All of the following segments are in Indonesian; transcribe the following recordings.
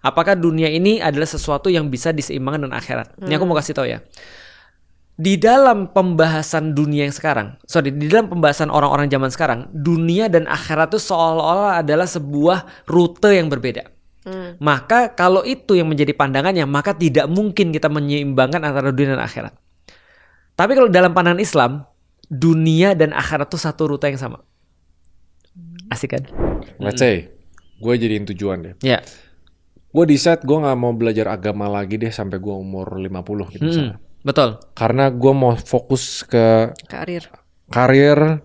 Apakah dunia ini adalah sesuatu yang bisa diseimbangkan dengan akhirat? Ini aku mau kasih tahu ya. Di dalam pembahasan dunia yang sekarang, di dalam pembahasan orang-orang zaman sekarang, dunia dan akhirat itu seolah-olah adalah sebuah rute yang berbeda. Maka kalau itu yang menjadi pandangannya, maka tidak mungkin kita menyeimbangkan antara dunia dan akhirat. Tapi kalau dalam pandangan Islam, dunia dan akhirat itu satu rute yang sama. Asik kan? Let's say, gue jadiin tujuan deh. Ya. Gue decide gue gak mau belajar agama lagi deh sampai gue umur 50 gitu misalnya. Betul. Karena gue mau fokus ke karir,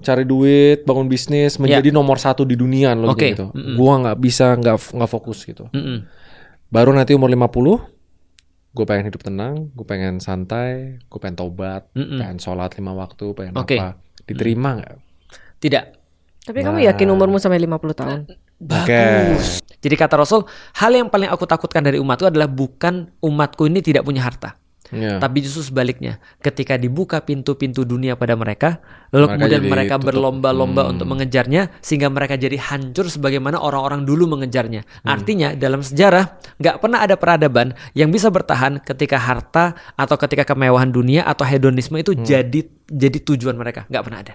cari duit, bangun bisnis, menjadi nomor satu di dunia loh gitu. Gue gak bisa gak fokus gitu. Baru nanti umur 50, gue pengen hidup tenang, gue pengen santai, gue pengen tobat, pengen sholat 5 waktu, pengen apa. Diterima gak? Tidak. Tapi kamu yakin umurmu sampai 50 tahun? Bagus. Jadi kata Rasul, hal yang paling aku takutkan dari umatku adalah bukan umatku ini tidak punya harta. Tapi justru sebaliknya, ketika dibuka pintu-pintu dunia pada mereka, lalu kemudian mereka berlomba-lomba untuk mengejarnya, sehingga mereka jadi hancur sebagaimana orang-orang dulu mengejarnya. Artinya dalam sejarah gak pernah ada peradaban yang bisa bertahan ketika harta atau ketika kemewahan dunia atau hedonisme itu jadi tujuan mereka. Gak pernah ada.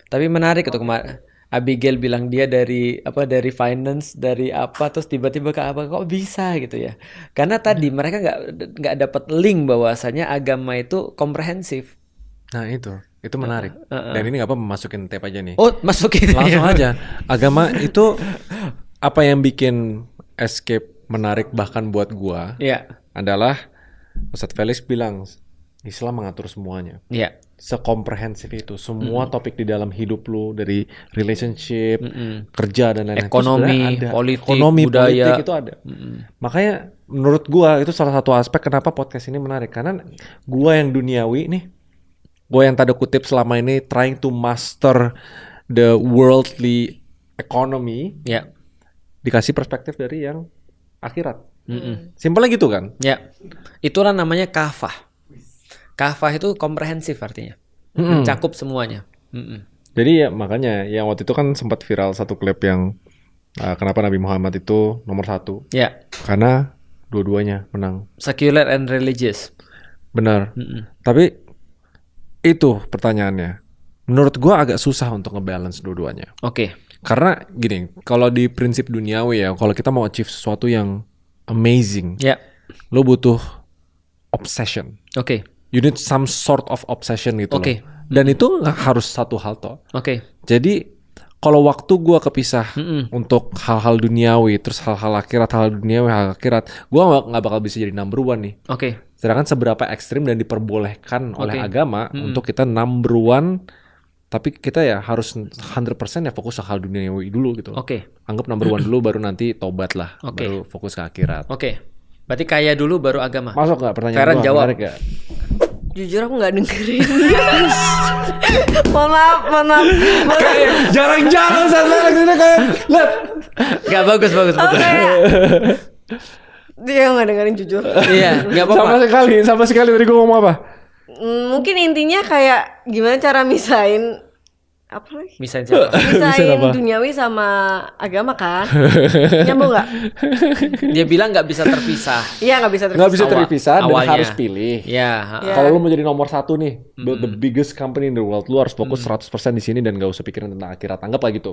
Tapi menarik itu kemarin Abigail bilang dia dari finance, dari apa, terus tiba-tiba ke apa, kok bisa gitu ya? Karena tadi mereka nggak dapat link bahwasanya agama itu komprehensif. Nah itu menarik. Dan ini nggak apa masukin tape aja nih. Oh masukin langsung aja. Agama itu apa yang bikin escape menarik bahkan buat gua adalah Ustadz Felix bilang Islam mengatur semuanya. Sekomprehensif itu semua topik di dalam hidup lu, dari relationship, kerja dan lain-lain, ekonomi, budaya, politik itu ada. Makanya menurut gua itu salah satu aspek kenapa podcast ini menarik, karena gua yang duniawi nih, gua yang tanda kutip selama ini trying to master the worldly economy, dikasih perspektif dari yang akhirat. Simpelnya gitu kan? Itulah namanya kafah. Kafah itu komprehensif artinya, mencakup semuanya. Jadi ya makanya yang waktu itu kan sempat viral satu klip yang kenapa Nabi Muhammad itu nomor 1. Karena dua-duanya menang. Secular and religious. Benar. Tapi itu pertanyaannya. Menurut gua agak susah untuk ngebalance dua-duanya. Karena gini, kalau di prinsip duniawi ya, kalau kita mau achieve sesuatu yang amazing, lo butuh obsession. You need some sort of obsession gitu loh. Dan itu nggak harus satu hal toh. Jadi kalau waktu gue kepisah untuk hal-hal duniawi, terus hal-hal akhirat, hal duniawi, hal akhirat, gue nggak bakal bisa jadi number one nih. Sedangkan seberapa ekstrim dan diperbolehkan oleh agama untuk kita number one, tapi kita ya harus 100% ya fokus ke hal duniawi dulu gitu. Anggap number one dulu, baru nanti tobat lah, baru fokus ke akhirat. Berarti kaya dulu baru agama. Masuk nggak pertanyaan Feren jawab. Menarik gak? Jujur aku nggak dengerin. Mohon maaf. Jarang-jarang saya gitu kayak lihat. Gak bagus. Dia nggak dengerin jujur. Iya, nggak apa-apa. Sama sekali tadi gue ngomong apa? Mungkin intinya kayak gimana cara misahin apa lagi? Misahin siapa? Misahin duniawi sama agama kan? Nyambung nggak? Dia bilang nggak bisa terpisah. Iya nggak bisa terpisah. Nggak bisa terpisah dan awalnya harus pilih. Ya. Kalau lu mau jadi nomor 1 nih, the biggest company in the world, lu harus fokus 100% di sini dan nggak usah pikirin tentang akhirat. Anggap lah gitu.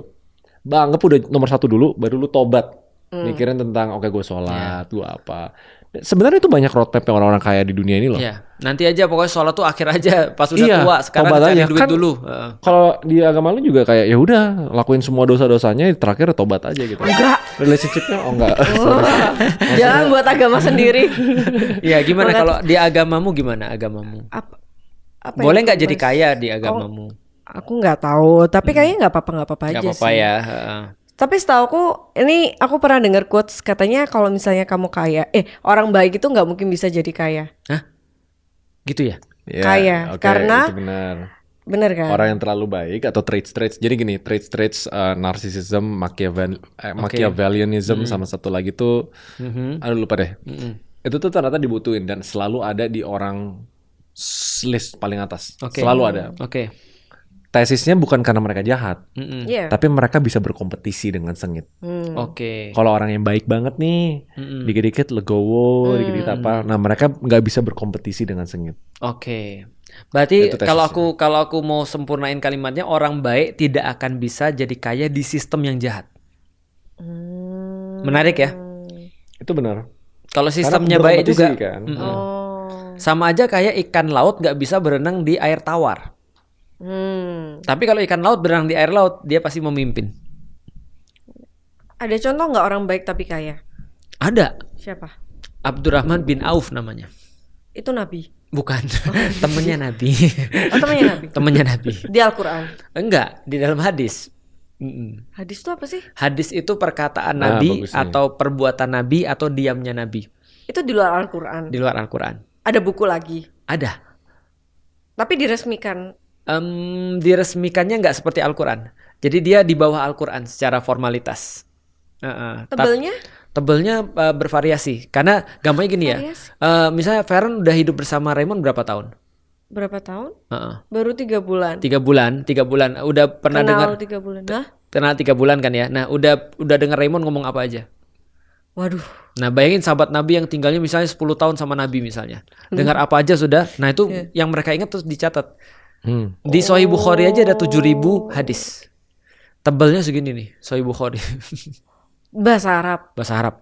Anggap udah nomor 1 dulu, baru lu tobat. Mikirin tentang gue sholat, gue apa. Sebenarnya itu banyak roadmap yang orang-orang kaya di dunia ini loh. Nanti aja pokoknya sholat tuh akhir aja pas udah tua. Sekarang cari duit kan, dulu. Kalau di agama lu juga kayak ya udah lakuin semua dosa-dosanya, terakhir tobat aja gitu. Enggak. Relationship-nya enggak. Jangan buat agama sendiri. Iya gimana kalau di agamamu gimana agamamu? Apa boleh nggak jadi kaya di agamamu? Aku nggak tahu, tapi kayaknya nggak apa-apa aja sih. Nggak apa-apa ya. Tapi setauku ini aku pernah dengar quotes katanya kalau misalnya kamu kaya, orang baik itu nggak mungkin bisa jadi kaya. Hah? Gitu ya? Kaya, karena itu benar kan? Orang yang terlalu baik atau traits. Jadi gini, traits narcissism, Machiavellianism, sama satu lagi tuh, aduh lupa deh. Itu tuh ternyata dibutuhin dan selalu ada di orang list paling atas. Oke. Selalu ada. Oke. Tesisnya bukan karena mereka jahat, Iya. tapi mereka bisa berkompetisi dengan sengit. Oke. Kalau orang yang baik banget nih, dikit-dikit legowo, dikit-dikit apa, nah mereka nggak bisa berkompetisi dengan sengit. Oke. Berarti Itu kalau aku mau sempurnain kalimatnya, orang baik tidak akan bisa jadi kaya di sistem yang jahat. Menarik ya? Itu benar. Kalau Karena sistemnya baik berkompetisi, juga, kan. sama aja kayak ikan laut nggak bisa berenang di air tawar. Tapi kalau ikan laut berenang di air laut, dia pasti memimpin. Ada contoh nggak orang baik tapi kaya? Ada. Siapa? Abdurrahman bin Auf namanya. Itu Nabi. Bukan. Temennya Nabi. Oh, temannya Nabi. Temennya Nabi. Di Al-Quran. Enggak, di dalam hadis. Hadis itu apa sih? Hadis itu perkataan Nah, Nabi bagus nih. atau perbuatan Nabi atau diamnya Nabi Itu di luar Al-Quran. di luar Al-Quran. Ada buku lagi. Ada. Tapi diresmikan. Diresmikannya nggak seperti Al-Quran. Jadi dia di bawah Al-Quran secara formalitas. Tebelnya? Tebelnya bervariasi. Karena gampangnya gini ya. Variasi. Misalnya Feren udah hidup bersama Raymond berapa tahun? Berapa tahun? Heeh. Baru 3 bulan. 3 bulan. 3 bulan. Udah pernah dengar? Kenal 3 bulan. Nah, Kenal 3 bulan kan ya. Nah udah dengar Raymond ngomong apa aja? waduh. Nah bayangin sahabat Nabi yang tinggalnya misalnya 10 tahun sama Nabi misalnya. Dengar apa aja sudah. Nah itu yang mereka ingat terus dicatat. Di Sahih Bukhari aja ada 7.000 hadis. Tebelnya segini nih Sahih Bukhari. Bahasa Arab. Bahasa Arab.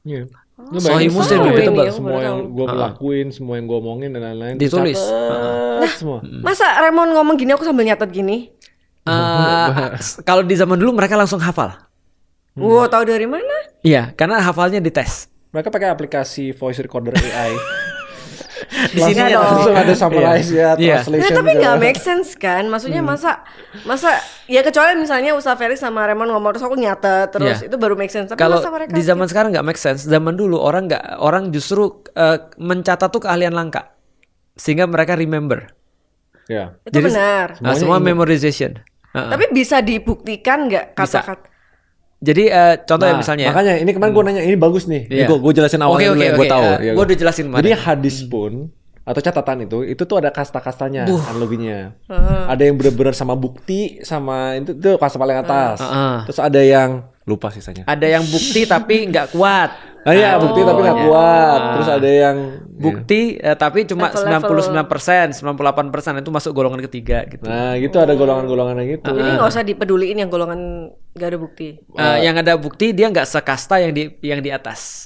Iya. Sahih Muslim tahu lebih ini, tebal. aku Semua baru yang tahu. gue lakuin, semua yang gue omongin dan lain-lain Ditulis. dicatat semua. Masa Raymond ngomong gini aku sambil nyatet gini? Kalau di zaman dulu mereka langsung hafal. Wow, tahu dari mana? Iya, karena hafalnya dites. Mereka pakai aplikasi voice recorder AI. Di sini Langsung- ada Langsung ada summarize ya, Iya. translation. Nah, tapi segala. nggak make sense kan? Maksudnya masa ya kecuali misalnya Ustaz Ferry sama Raymond ngomong terus aku nyatet terus Iya. itu baru make sense. Tapi Kalau masa mereka di zaman sekarang nggak make sense. Zaman dulu orang justru mencatat tuh keahlian langka, sehingga mereka remember. Ya. itu benar. Semua memorization. Tapi bisa dibuktikan nggak Bisa. kata-kata? Jadi contoh ya Nah, misalnya. makanya ini kemarin gue nanya ini bagus nih. Iya. Gue jelasin awalnya dulu yang gue tahu. Ya, Gue udah jelasin kemarin. Jadi hadis pun atau catatan itu tuh ada kasta-kastanya analoginya. Ada yang bener-bener sama bukti sama itu kasta paling atas. Terus ada yang lupa sisanya. Ada yang bukti tapi nggak kuat. Iya, bukti tapi nggak kuat. Terus ada yang Bukti tapi cuma Level-level. 99%, 98% itu masuk golongan ketiga gitu. Nah, gitu ada golongan-golongannya gitu. Jadi nggak usah dipeduliin yang golongan nggak ada bukti. Yang ada bukti dia nggak sekasta yang di atas.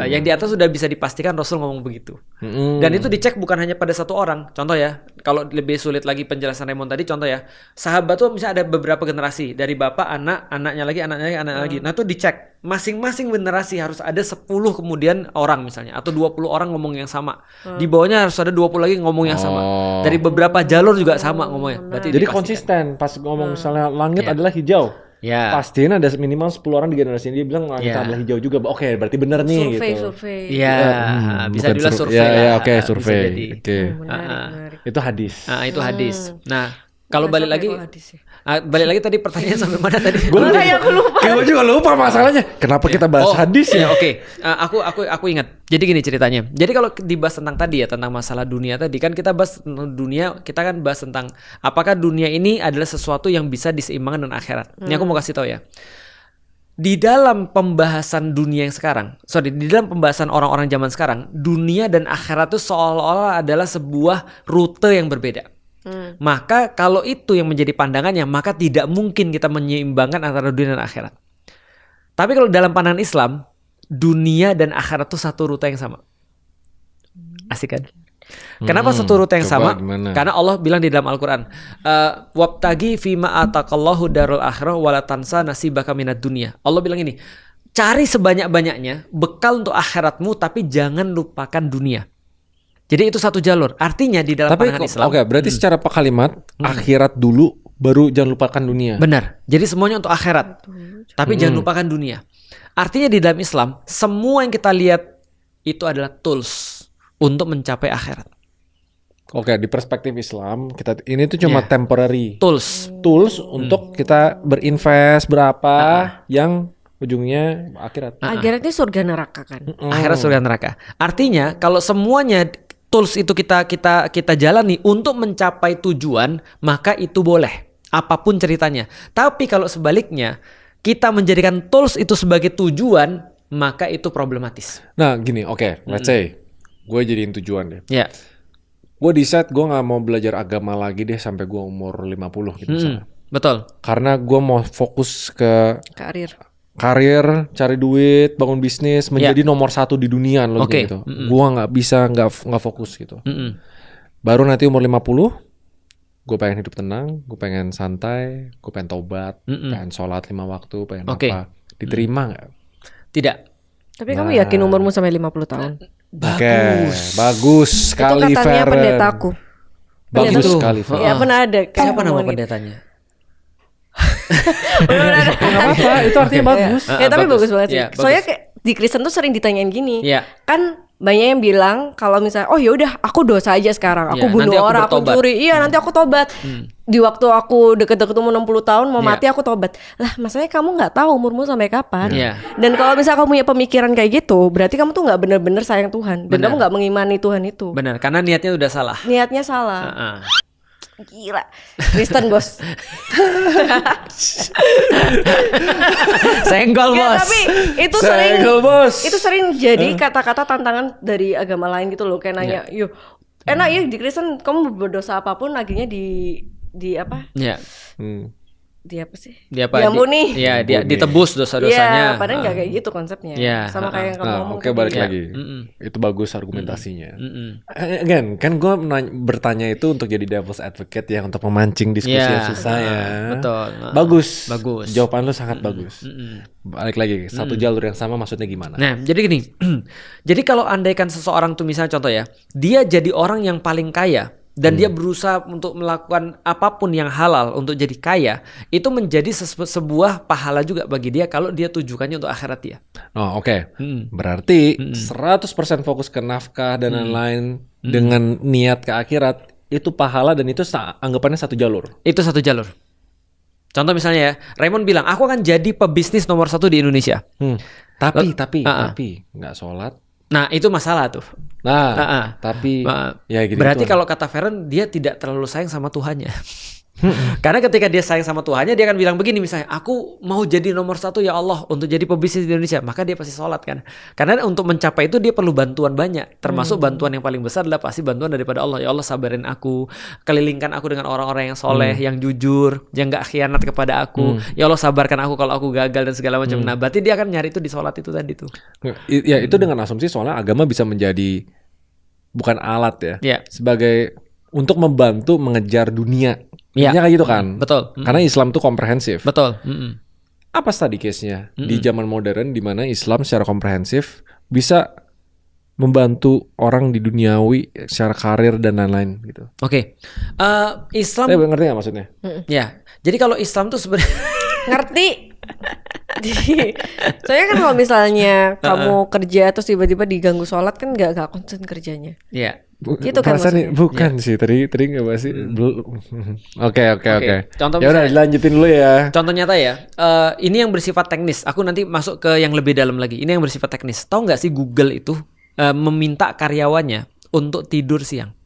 Yang di atas sudah bisa dipastikan Rasul ngomong begitu. Dan itu dicek bukan hanya pada satu orang. Contoh ya, kalau lebih sulit lagi penjelasan Raymond tadi, contoh ya, sahabat tuh misalnya ada beberapa generasi dari bapak, anak, anaknya lagi, anaknya lagi. Nah itu dicek masing-masing generasi harus ada 10 kemudian orang misalnya atau 20 orang ngomong yang sama. Di bawahnya harus ada 20 lagi ngomong yang sama. Dari beberapa jalur juga sama ngomongnya. Berarti Jadi dipastikan. konsisten pas ngomong misalnya langit adalah hijau. Ya. Pastiin ada minimal 10 orang di generasi ini dia bilang langit Ya. adalah hijau juga. Oke, berarti bener nih gitu. Survei. Iya, bisa Bukan dibilang survei Ya, lah. ya, oke, Bisa survei. jadi. Oke. Menarik. Itu hadis. Nah, itu hadis. Nah, kalau balik lagi Kok hadis ya? balik lagi tadi pertanyaan sampai mana tadi? Aku lupa. Gue juga lupa masalahnya. Kenapa kita bahas hadis ya? Oke. Aku ingat. Jadi gini ceritanya. Jadi kalau dibahas tentang tadi ya, tentang masalah dunia tadi kan kita bahas tentang dunia, kita kan bahas tentang apakah dunia ini adalah sesuatu yang bisa diseimbangkan dengan akhirat. Ini aku mau kasih tahu ya. Di dalam pembahasan dunia yang sekarang, di dalam pembahasan orang-orang zaman sekarang, dunia dan akhirat itu seolah-olah adalah sebuah rute yang berbeda. Maka kalau itu yang menjadi pandangannya, maka tidak mungkin kita menyeimbangkan antara dunia dan akhirat. Tapi kalau dalam pandangan Islam, dunia dan akhirat itu satu rute yang sama. Asik kan? Kenapa satu rute yang sama? Coba gimana? Karena Allah bilang di dalam Al-Quran, wabtagi fima atakallahu darul akhirah wala tansa nasibaka minad dunia. Allah bilang ini, cari sebanyak-banyaknya bekal untuk akhiratmu, tapi jangan lupakan dunia. Jadi itu satu jalur. Artinya di dalam pandangan Islam. Oke, berarti secara kalimat akhirat dulu baru jangan lupakan dunia. Benar. Jadi semuanya untuk akhirat. Tapi jangan lupakan dunia. Artinya di dalam Islam, semua yang kita lihat itu adalah tools untuk mencapai akhirat. Oke, di perspektif Islam, ini tuh cuma temporary Tools. untuk kita berinvest berapa yang ujungnya akhirat. Akhiratnya surga neraka kan. Akhirat surga neraka. Artinya kalau semuanya tools itu kita jalani untuk mencapai tujuan, maka itu boleh. Apapun ceritanya. Tapi kalau sebaliknya, kita menjadikan tools itu sebagai tujuan, maka itu problematis. Nah gini, oke, let's say gue jadiin tujuan deh. Ya. Gue decide gue gak mau belajar agama lagi deh sampai gue umur 50 gitu misalnya. Betul. Karena gue mau fokus ke karir, cari duit, bangun bisnis, menjadi nomor 1 di dunia loh gitu. Gue gak bisa gak fokus gitu. Baru nanti umur 50, gue pengen hidup tenang, gue pengen santai, gue pengen tobat, pengen sholat 5 waktu, pengen apa. Diterima gak? Tidak. Tapi kamu yakin umurmu sampai 50 tahun? Bagus sekali, itu katanya pendetaku. Bagus sekali, Fer. Ya pernah ada. Siapa nama pendetanya? Gak apa-apa, itu artinya bagus. Ya tapi bagus banget sih. Ya, Soalnya kayak di Kristen tuh sering ditanyain gini. Ya. Kan banyak yang bilang kalau misalnya oh ya udah aku dosa aja sekarang, aku bunuh orang, aku curi, nanti aku tobat. Di waktu aku deket-deket umur 60 tahun mau mati aku tobat. Lah masalahnya kamu nggak tahu umurmu sampai kapan. Dan kalau misalnya kamu punya pemikiran kayak gitu, berarti kamu tuh nggak bener-bener sayang Tuhan dan kamu nggak mengimani Tuhan itu. Benar, karena niatnya udah salah. Niatnya salah. Gila, Kristen bos. Senggol bos. Tapi itu sering jadi kata-kata tantangan dari agama lain gitu loh. Kayak nanya, yuk enak ya di Kristen kamu berdosa apapun akhirnya di apa? Iya. Di apa sih? Diampuni. Iya, dia ditebus dosa-dosanya. Iya, padahal nggak kayak gitu konsepnya. Sama kayak yang kamu ngomong. Oke, balik lagi. Itu bagus argumentasinya. Again, kan gue bertanya itu untuk jadi devil's advocate ya, untuk memancing diskusi yang susah ya. Betul. Bagus. Jawaban lu sangat bagus. Balik lagi, satu jalur yang sama maksudnya gimana? Nah, jadi gini. Jadi kalau andaikan seseorang tuh misalnya contoh ya, dia jadi orang yang paling kaya. Dan dia berusaha untuk melakukan apapun yang halal untuk jadi kaya, itu menjadi sebuah pahala juga bagi dia kalau dia tujukannya untuk akhirat dia. Oh oke. Berarti 100% fokus ke nafkah dan lain-lain dengan niat ke akhirat, itu pahala dan itu anggapannya satu jalur. Itu satu jalur. Contoh misalnya ya, Raymond bilang, aku akan jadi pebisnis nomor 1 di Indonesia. Tapi nggak sholat. Nah itu masalah tuh. Tapi ya gitu. Berarti kalau kata Feren, dia tidak terlalu sayang sama Tuhannya. Karena ketika dia sayang sama Tuhannya, dia akan bilang begini misalnya, aku mau jadi nomor 1 ya Allah untuk jadi pebisnis di Indonesia. Maka dia pasti sholat kan. Karena untuk mencapai itu dia perlu bantuan banyak. Termasuk bantuan yang paling besar adalah pasti bantuan daripada Allah. Ya Allah sabarin aku, kelilingkan aku dengan orang-orang yang soleh, yang jujur, yang gak khianat kepada aku. Ya Allah sabarkan aku kalau aku gagal dan segala macam. Nah berarti dia akan nyari itu di sholat itu tadi tuh. Ya itu dengan asumsi soalnya agama bisa menjadi bukan alat ya. Sebagai untuk membantu mengejar dunia. Kayak gitu kan. Betul. Karena Islam tuh komprehensif. Betul. Apa study case-nya di zaman modern di mana Islam secara komprehensif bisa membantu orang di duniawi secara karir dan lain-lain gitu. Oke. Islam ngerti gak maksudnya? Ya. Jadi kalau Islam tuh sebenarnya ngerti. Soalnya kan kalau misalnya kamu kerja terus tiba-tiba diganggu sholat kan gak konsen kerjanya. Iya. Gitu kan maksudnya. Bukan sih tadi nggak bahas sih. Oke. Contoh ya udah lanjutin dulu ya. Contoh nyata ya. Ini yang bersifat teknis. Aku nanti masuk ke yang lebih dalam lagi. Ini yang bersifat teknis. Tahu nggak sih Google itu meminta karyawannya untuk tidur siang?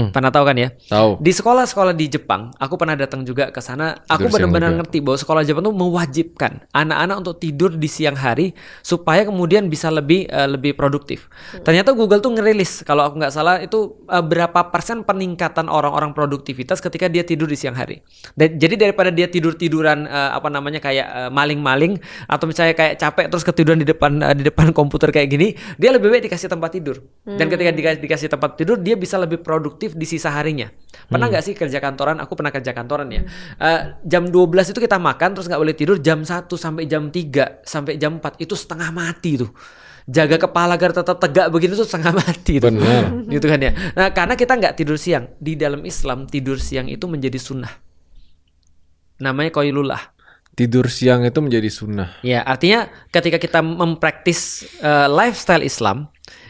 Pernah tahu kan ya? Tahu. Di sekolah-sekolah di Jepang, aku pernah datang juga ke sana. Aku benar-benar ngerti bahwa sekolah Jepang tuh mewajibkan anak-anak untuk tidur di siang hari supaya kemudian bisa lebih produktif. Ternyata Google tuh ngerilis, kalau aku nggak salah itu berapa persen peningkatan orang-orang produktivitas ketika dia tidur di siang hari. Jadi daripada dia tiduran kayak maling-maling atau misalnya kayak capek terus ketiduran di depan komputer kayak gini, dia lebih baik dikasih tempat tidur. Dan ketika dikasih tempat tidur, dia bisa lebih produktif di sisa harinya. Pernah nggak sih kerja kantoran? Aku pernah kerja kantoran ya. Jam 12 itu kita makan terus nggak boleh tidur. Jam 1 sampai jam 3 sampai jam 4 itu setengah mati tuh. Jaga kepala agar tetap tegak begini tuh setengah mati tuh. Benar. Gitu kan ya. Nah karena kita nggak tidur siang. Di dalam Islam tidur siang itu menjadi sunnah. Namanya qailullah. Tidur siang itu menjadi sunnah. Ya artinya ketika kita mempraktis lifestyle Islam,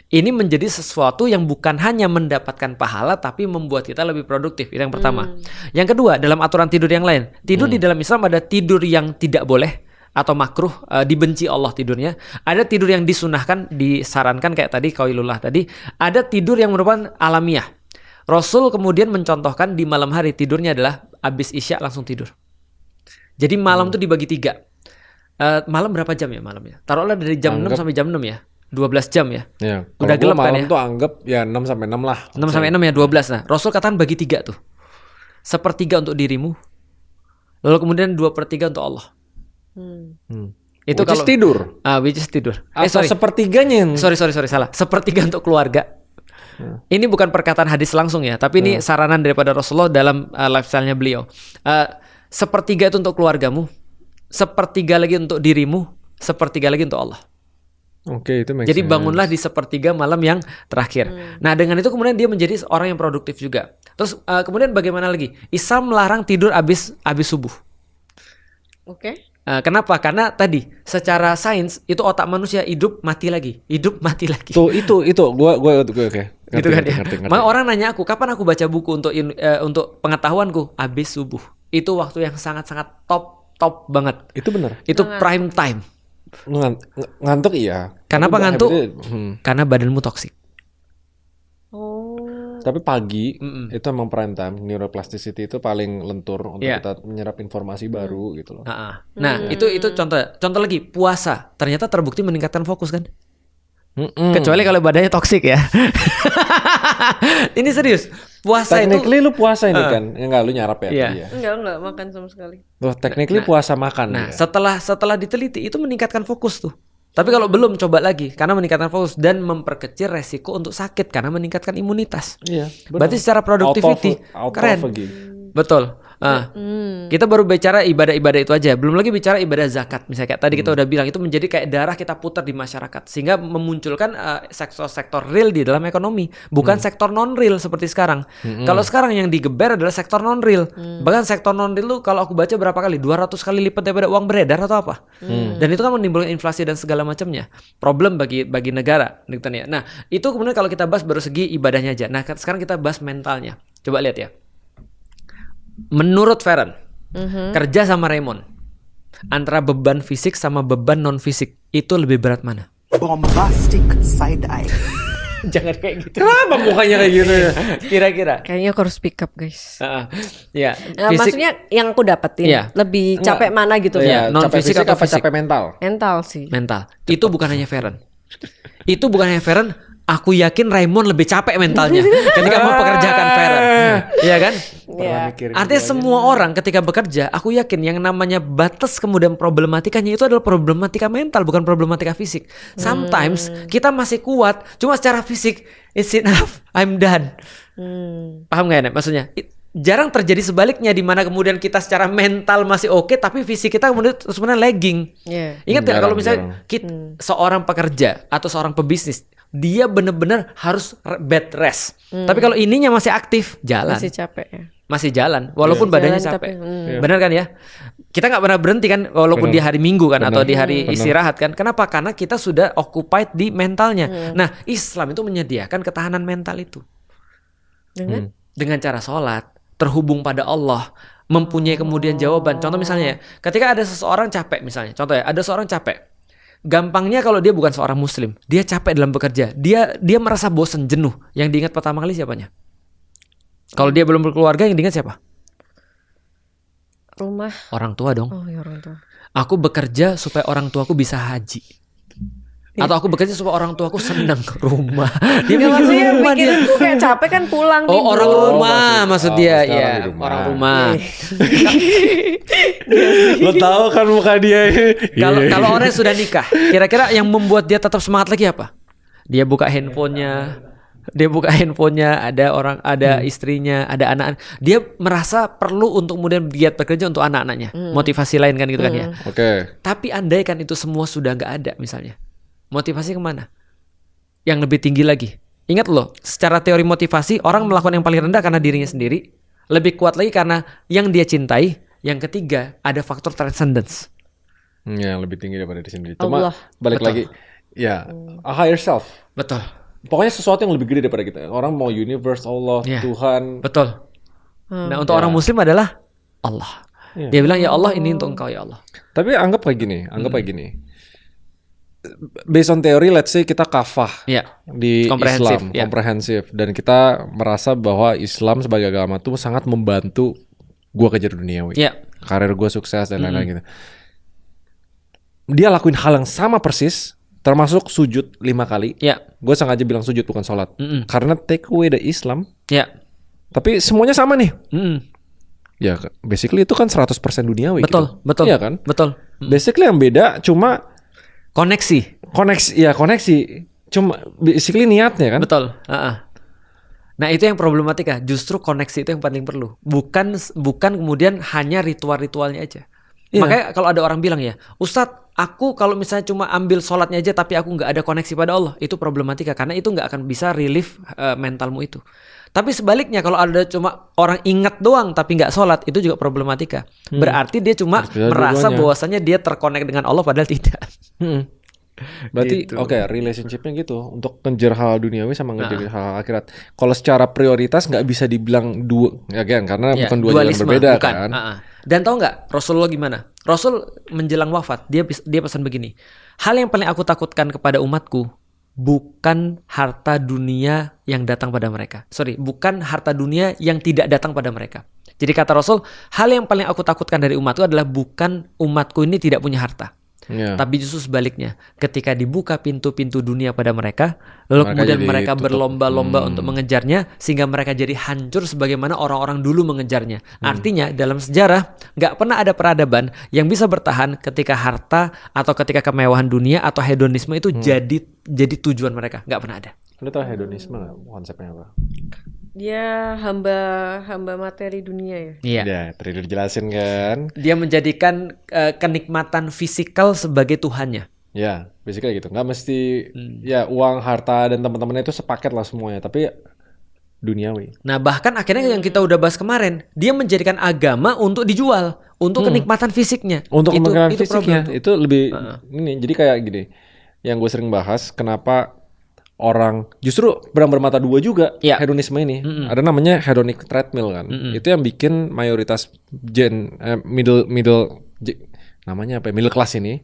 ini menjadi sesuatu yang bukan hanya mendapatkan pahala tapi membuat kita lebih produktif. Itu yang pertama. Yang kedua, dalam aturan tidur yang lain. Tidur di dalam Islam ada tidur yang tidak boleh, atau makruh, dibenci Allah tidurnya. Ada tidur yang disunahkan, disarankan kayak tadi qailullah tadi. Ada tidur yang merupakan alamiah. Rasul kemudian mencontohkan di malam hari tidurnya adalah abis isya langsung tidur. Jadi malam tuh dibagi 3. Malam berapa jam ya malamnya? Taruhlah dari jam 6 sampai jam 6 ya. 12 jam ya. Udah gelap kan ya. Malam tuh anggap ya 6 sampai 6 lah. 6 sampai 6 ya 12. Nah, Rasul katakan bagi 3 tuh. 1/3 untuk dirimu. Lalu kemudian 2/3 untuk Allah. Itu kalau tidur. Which is tidur. Atau sepertiganya yang... Sorry, salah. 1/3 untuk keluarga. Ini bukan perkataan hadis langsung ya, tapi ini saranan daripada Rasulullah dalam lifestyle-nya beliau. 1/3 itu untuk keluargamu, 1/3 lagi untuk dirimu, 1/3 lagi untuk Allah. Oke, itu Jadi bangunlah di 1/3 malam yang terakhir. Nah, dengan itu kemudian dia menjadi orang yang produktif juga. Terus kemudian bagaimana lagi? Islam melarang tidur abis subuh. Oke. Kenapa? Karena tadi secara sains itu otak manusia hidup mati lagi. Tuh itu gue oke. Gitu kan ya. Maka orang nanya aku, kapan aku baca buku untuk pengetahuanku? Abis subuh. Itu waktu yang sangat-sangat top banget. Itu benar. Itu prime time. Ngantuk iya. Kenapa ngantuk? Karena badanmu toksik. Tapi pagi itu emang prime time. Neuroplasticity itu paling lentur untuk kita menyerap informasi baru gitu loh. Nah, itu contoh lagi, puasa ternyata terbukti meningkatkan fokus kan? Kecuali kalau badannya toksik ya. Ini serius. Puasa technically lu puasa ini kan? Enggak, lu nyarap ya? Iya. Enggak makan sama sekali. Loh, technically puasa makan. Nah, setelah diteliti itu meningkatkan fokus tuh. Tapi kalau belum, coba lagi, karena meningkatkan fokus dan memperkecil resiko untuk sakit karena meningkatkan imunitas. Iya. Berarti secara productivity keren. Betul. Kita baru bicara ibadah-ibadah itu aja, belum lagi bicara ibadah zakat. Misalnya kayak tadi kita udah bilang itu menjadi kayak darah kita putar di masyarakat sehingga memunculkan sektor-sektor real di dalam ekonomi, bukan sektor non real seperti sekarang. Kalau sekarang yang digeber adalah sektor non real. Bahkan sektor non real lu kalau aku baca berapa kali? 200 kali lipat daripada uang beredar atau apa? Dan itu kan menimbulkan inflasi dan segala macamnya. Problem bagi negara gitu ya. Nah, itu kemudian kalau kita bahas baru segi ibadahnya aja. Nah, sekarang kita bahas mentalnya. Coba lihat ya. Menurut Feren, kerja sama Raymond, antara beban fisik sama beban non fisik itu lebih berat mana? Bombastic side eye. Jangan kayak gitu. Kenapa mukanya kayak gitu ya? Kira-kira. Kayaknya aku harus speak up guys. Ya. Maksudnya yang aku dapetin lebih capek mana gitu ya? Non fisik atau apa capek mental? Mental sih. Mental. Itu bukan hanya Feren. Itu bukan hanya Feren. Aku yakin Raymond lebih capek mentalnya ketika mempekerjakan Feren. Iya kan? Artinya semua orang ketika bekerja, aku yakin yang namanya batas kemudian problematikanya itu adalah problematika mental, bukan problematika fisik. Sometimes kita masih kuat, cuma secara fisik, it's enough, I'm done. Paham gak ya? Maksudnya jarang terjadi sebaliknya di mana kemudian kita secara mental masih oke, tapi fisik kita kemudian sebenarnya lagging. Ingat gak kalau misalnya seorang pekerja atau seorang pebisnis, dia benar-benar harus bed rest. Tapi kalau ininya masih aktif, jalan. Masih capek ya. Masih jalan, walaupun badannya capek. Benar kan ya? Kita nggak pernah berhenti kan, walaupun di hari Minggu kan atau di hari istirahat kan. Kenapa? Karena kita sudah occupied di mentalnya. Nah, Islam itu menyediakan ketahanan mental itu. Dengan cara sholat, terhubung pada Allah, mempunyai kemudian jawaban. Contoh misalnya, ketika ada seseorang capek misalnya, contoh ya, ada seorang capek. Gampangnya kalau dia bukan seorang muslim, dia capek dalam bekerja, dia merasa bosan, jenuh. Yang diingat pertama kali siapanya? Kalau dia belum berkeluarga, yang diingat siapa? Rumah. Orang tua dong. Oh ya, orang tua. Aku bekerja supaya orang tuaku bisa haji. Atau aku bekerja supaya orang tuaku senang rumah. Dia maksudnya mikir tuh kayak capek kan pulang tidur. Orang rumah maksud dia. Ya, orang rumah. Lo tahu kan muka dia ini. Kalau orang yang sudah nikah, kira-kira yang membuat dia tetap semangat lagi apa? Dia buka handphonenya, ada istrinya, ada anak. Dia merasa perlu untuk kemudian giat bekerja untuk anak-anaknya. Motivasi lain kan gitu kan ya. Oke. Tapi andai kan itu semua sudah nggak ada misalnya, motivasi kemana? Yang lebih tinggi lagi. Ingat loh, secara teori motivasi orang melakukan yang paling rendah karena dirinya sendiri, lebih kuat lagi karena yang dia cintai. Yang ketiga ada faktor transcendence. Yang lebih tinggi daripada diri sendiri. Cuma balik lagi, ya a higher self. Betul. Pokoknya sesuatu yang lebih gede daripada kita. Orang mau universe, Allah, Tuhan. Betul. Nah untuk orang Muslim adalah Allah. Dia bilang ya Allah ini untuk engkau ya Allah. Tapi anggap kayak gini. Based on teori, let's say kita kafah di Islam, komprehensif, dan kita merasa bahwa Islam sebagai agama tuh sangat membantu gue kejar duniawi, karir gue sukses dan lain-lain gitu. Dia lakuin hal yang sama persis, termasuk sujud 5 kali. Gue sengaja bilang sujud bukan sholat, karena take away the Islam. Tapi semuanya sama nih. Ya, basically itu kan 100% duniawi. Betul. Iya kan? Betul. Basically yang beda cuma koneksi. Cuma basically niatnya kan. Betul. Nah itu yang problematika. Justru koneksi itu yang paling perlu. Bukan kemudian hanya ritual-ritualnya aja. Makanya kalau ada orang bilang ya, Ustadz, aku kalau misalnya cuma ambil sholatnya aja tapi aku nggak ada koneksi pada Allah, itu problematika karena itu nggak akan bisa relief mentalmu itu. Tapi sebaliknya kalau ada cuma orang ingat doang tapi nggak sholat, itu juga problematika. Berarti dia cuma merasa bahwasanya dia terkonek dengan Allah padahal tidak. Berarti gitu. Relationshipnya gitu untuk ngejar hal duniawi sama ngejar hal akhirat. Kalau secara prioritas nggak bisa dibilang karena bukan dua jalan berbeda kan. Dan tahu nggak Rasulullah gimana? Rasul menjelang wafat dia pesan begini. Hal yang paling aku takutkan kepada umatku bukan harta dunia yang datang pada mereka. Bukan harta dunia yang tidak datang pada mereka. Jadi kata Rasul, hal yang paling aku takutkan dari umatku adalah bukan umatku ini tidak punya harta. Tapi justru sebaliknya, ketika dibuka pintu-pintu dunia pada mereka, lalu kemudian mereka berlomba-lomba untuk mengejarnya, sehingga mereka jadi hancur sebagaimana orang-orang dulu mengejarnya. Artinya dalam sejarah nggak pernah ada peradaban yang bisa bertahan ketika harta atau ketika kemewahan dunia atau hedonisme itu jadi tujuan mereka. Nggak pernah ada. Lu tahu hedonisme nggak konsepnya apa? Dia hamba materi dunia ya. Iya. Ya, tadi dijelasin kan. Dia menjadikan kenikmatan fisikal sebagai Tuhannya. Ya, basically gitu. Nggak mesti ya uang, harta dan teman-temannya itu sepaket lah semuanya, tapi duniawi. Nah, bahkan akhirnya yang kita udah bahas kemarin, dia menjadikan agama untuk dijual, untuk kenikmatan fisiknya. Untuk kenikmatan fisiknya problem. Itu lebih ini. Jadi kayak gini. Yang gue sering bahas, kenapa orang justru bermata dua juga hedonisme ini. Ada namanya hedonic treadmill kan. Itu yang bikin mayoritas middle namanya apa ya? Middle class ini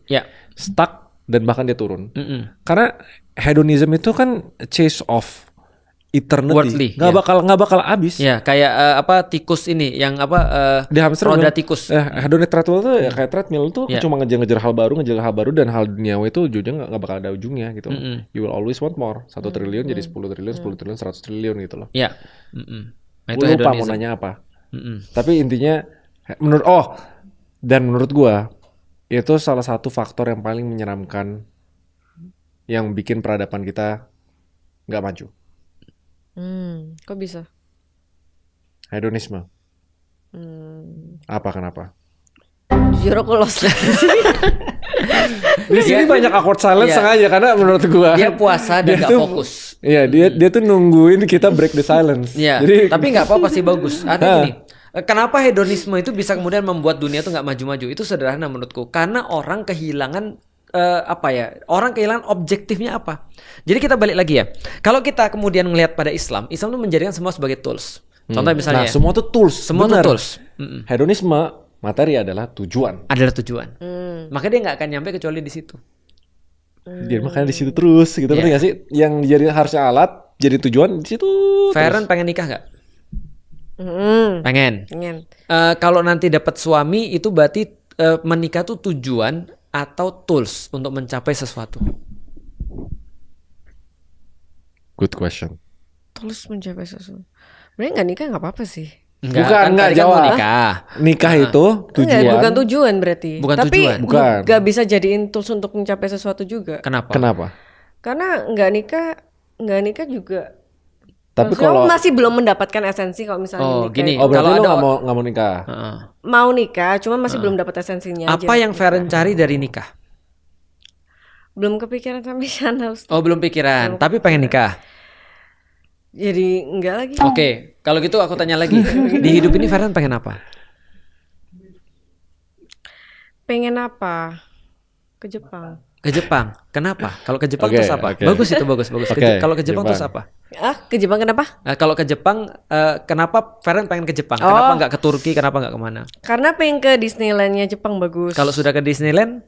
stuck dan bahkan dia turun. Karena hedonism itu kan chase of eternity. Nggak bakal habis. Ya, kayak tikus ini yang di hamster roda tikus. Hedonic treadmill tuh ya kayak treadmill tuh cuma ngejar hal baru dan hal duniawi itu ujungnya nggak bakal ada ujungnya gitu. You will always want more. 1 triliun jadi 10 triliun, 10 triliun, 100 triliun gitu loh. Iya. Nah, itu lupa mau nanya apa. Tapi intinya menurut gua itu salah satu faktor yang paling menyeramkan yang bikin peradaban kita nggak maju. Kok bisa? Hedonisme. Kenapa? Jujur aku lost lagi. Di sini banyak awkward silence sengaja karena menurut gua dia puasa dan nggak fokus. Iya, dia tuh nungguin kita break the silence. Jadi, tapi nggak apa-apa sih, bagus. Artinya gini, kenapa hedonisme itu bisa kemudian membuat dunia tuh nggak maju-maju? Itu sederhana menurutku, karena orang kehilangan orang kehilangan objektifnya apa. Jadi kita balik lagi ya. Kalau kita kemudian melihat pada Islam tuh menjadikan semua sebagai tools. Contoh misalnya. Nah, semua tuh tools. Semua tuh tools. Hedonisme materi adalah tujuan. Maka dia nggak akan nyampe kecuali di situ. Dia makanya di situ terus gitu. Ngerti nggak sih? Yang dijadiin harusnya alat jadi tujuan di situ. Feren pengen nikah nggak? Pengen. Kalau nanti dapat suami itu berarti menikah tuh tujuan atau tools untuk mencapai sesuatu? Good question. Tools mencapai sesuatu. Sebenarnya nggak nikah nggak apa-apa sih. Enggak jawab. Nikah itu tujuan. Bukan tujuan berarti. Tapi nggak bisa jadiin tools untuk mencapai sesuatu juga. Kenapa? Karena nggak nikah juga. Tapi kalau masih belum mendapatkan esensi kalau misalnya nikah. Gini, kalau ada nggak mau nikah. Mau nikah, cuma masih belum dapat esensinya. Apa yang Feren cari dari nikah? Belum kepikiran sampai sana. Belum pikiran, tapi pengen nikah. Jadi enggak lagi. Oke, kalau gitu aku tanya lagi. Di hidup ini Feren pengen apa? Pengen apa? Ke Jepang. Kenapa? Kalau ke Jepang terus apa? Bagus itu, bagus. Kalau ke Jepang terus apa? Ke Jepang kenapa? Kalau ke Jepang, kenapa Feren pengen ke Jepang? Kenapa nggak ke Turki? Kenapa nggak kemana? Karena pengen ke Disneyland-nya Jepang bagus. Kalau sudah ke Disneyland,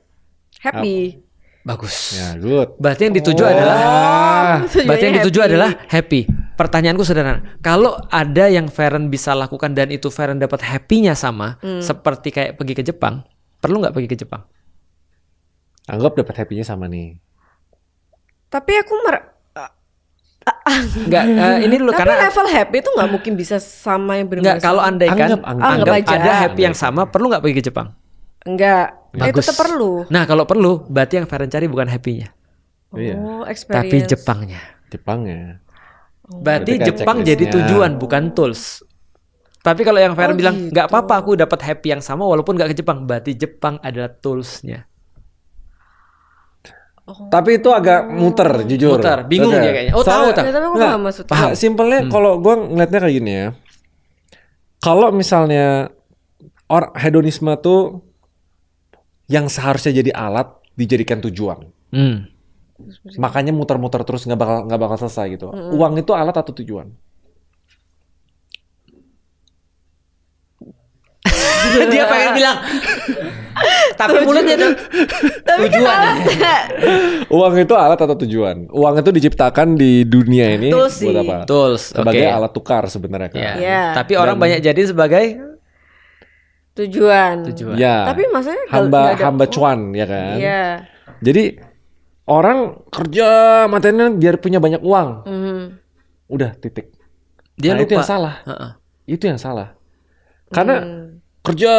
happy. Bagus. Ya, good. Berarti yang dituju adalah happy. Pertanyaanku sederhana. Kalau ada yang Feren bisa lakukan dan itu Feren dapat happy-nya sama, seperti kayak pergi ke Jepang, perlu nggak pergi ke Jepang? Anggap dapat happy-nya sama nih. Tapi aku Enggak, ini dulu tapi karena level happy itu nggak mungkin bisa sama yang benar-benar. Enggak, kalau andaikan Anggap aja. ada happy yang sama, perlu nggak pergi ke Jepang? Enggak. Bagus. Tetap perlu. Nah, kalau perlu, berarti yang Feren cari bukan happy-nya, Experience. tapi Jepangnya. Jepangnya. Berarti Berarti kan Jepang jadi checklistnya. tujuan, bukan tools. Tapi kalau yang Feren bilang gitu. nggak apa-apa, aku dapat happy yang sama walaupun nggak ke Jepang, berarti Jepang adalah toolsnya. Tapi itu agak muter, jujur. Muter, bingung Oke. dia kayaknya. Oh, Soalnya- tahu. Ya, tapi aku Nggak, paham maksudnya. simpelnya kalau gue ngeliatnya kayak gini ya. Kalau misalnya hedonisme tuh yang seharusnya jadi alat dijadikan tujuan. Makanya muter-muter terus nggak bakal selesai gitu. Uang itu alat atau tujuan? Dia pengen bilang, tapi mulutnya tuh tujuan. Uang itu alat atau tujuan? Uang itu diciptakan di dunia ini Tools buat sih. apa? Tools, Sebagai oke. alat tukar sebenarnya kan. Ya. Ya. Tapi orang banyak jadi sebagai Tujuan. Ya. Tapi maksudnya kalau nggak ada- hamba cuan ya kan. Iya. Jadi orang kerja matanya biar punya banyak uang. Udah titik. dia Nah, lupa. itu yang salah. Heeh. Itu yang salah. Karena kerja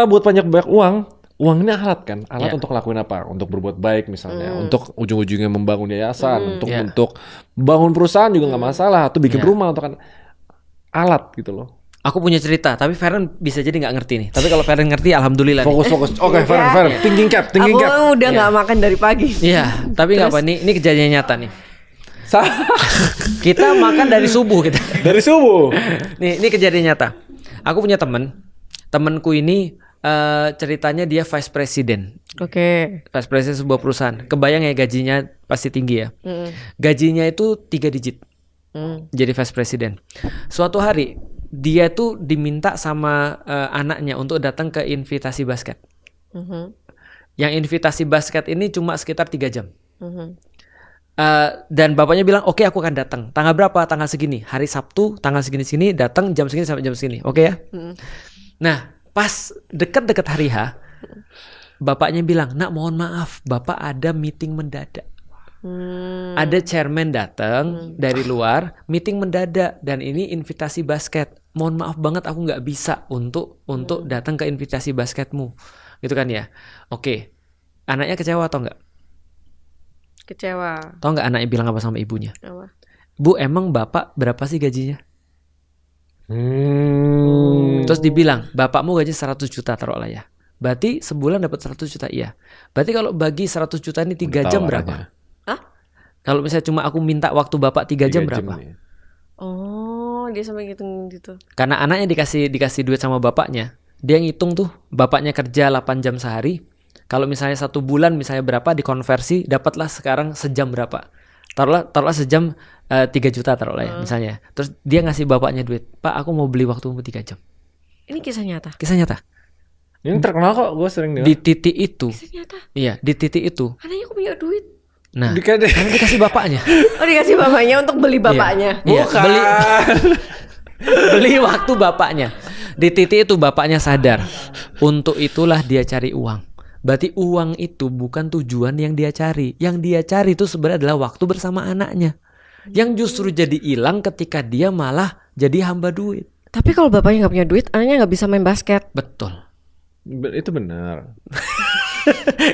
buat banyak uang, uang ini alat kan, alat Ya. untuk ngelakuin apa? Untuk berbuat baik misalnya, untuk ujung-ujungnya membangun yayasan, Ya. untuk bangun perusahaan juga nggak masalah, atau bikin Ya. rumah untuk kan alat gitu loh. Aku punya cerita, tapi Feren bisa jadi nggak ngerti nih. Tapi kalau Feren ngerti, alhamdulillah. nih. Fokus. Oke, Feren, thinking cap. Aku udah nggak makan dari pagi. Iya, tapi nggak apa. Ini kejadian nyata nih. Kita makan dari subuh kita. Dari subuh. Nih, ini kejadian nyata. Aku punya temenku ini ceritanya dia vice president. Oke. Vice president sebuah perusahaan. Kebayang ya gajinya pasti tinggi ya. Gajinya itu 3 digit. Jadi vice president. Suatu hari dia tuh diminta sama anaknya untuk datang ke invitasi basket. Yang invitasi basket ini cuma sekitar 3 jam. Dan bapaknya bilang, oke, aku akan datang. Tanggal berapa? Tanggal segini. Hari Sabtu, tanggal segini-segini, datang jam segini sampai jam segini. Oke ya? Nah, pas deket-deket hari H, bapaknya bilang, nak mohon maaf, bapak ada meeting mendadak. Ada chairman datang dari luar, meeting mendadak, dan ini invitasi basket. Mohon maaf banget, aku nggak bisa untuk datang ke invitasi basketmu, gitu kan ya? Oke, anaknya kecewa atau nggak? Kecewa. Tahu nggak anaknya bilang apa sama ibunya? Apa? Bu, emang bapak berapa sih gajinya? Hmm. Terus dibilang, bapakmu gaji 100 juta taruhlah ya. Berarti sebulan dapat 100 juta, iya. Berarti kalau bagi 100 juta ini 3 jam berapa? Hah? Kalau misalnya cuma aku minta waktu bapak 3 jam 3 berapa? nih. Oh, dia sampai ngitung gitu. Karena anaknya dikasih duit sama bapaknya, dia ngitung tuh bapaknya kerja 8 jam sehari. Kalau misalnya 1 bulan misalnya berapa dikonversi, dapatlah sekarang sejam berapa. Taruhlah sejam 3 juta taruhlah ya misalnya. Terus dia ngasih bapaknya duit, Pak, aku mau beli waktumu 3 jam. Ini kisah nyata. Kisah nyata. Ini terkenal kok, gue sering Di dengar. titik itu, Kisah nyata. iya, di titik itu. Anaknya aku punya duit. Nah, Dikasih. karena dikasih bapaknya. Oh, dikasih bapaknya untuk beli bapaknya. Iya, beli waktu bapaknya. Di titik itu bapaknya sadar, untuk itulah dia cari uang. Berarti uang itu bukan tujuan yang dia cari. Yang dia cari itu sebenarnya adalah waktu bersama anaknya. Yang justru jadi hilang ketika dia malah jadi hamba duit. Tapi kalau bapaknya nggak punya duit, anaknya nggak bisa main basket. Betul. Itu benar.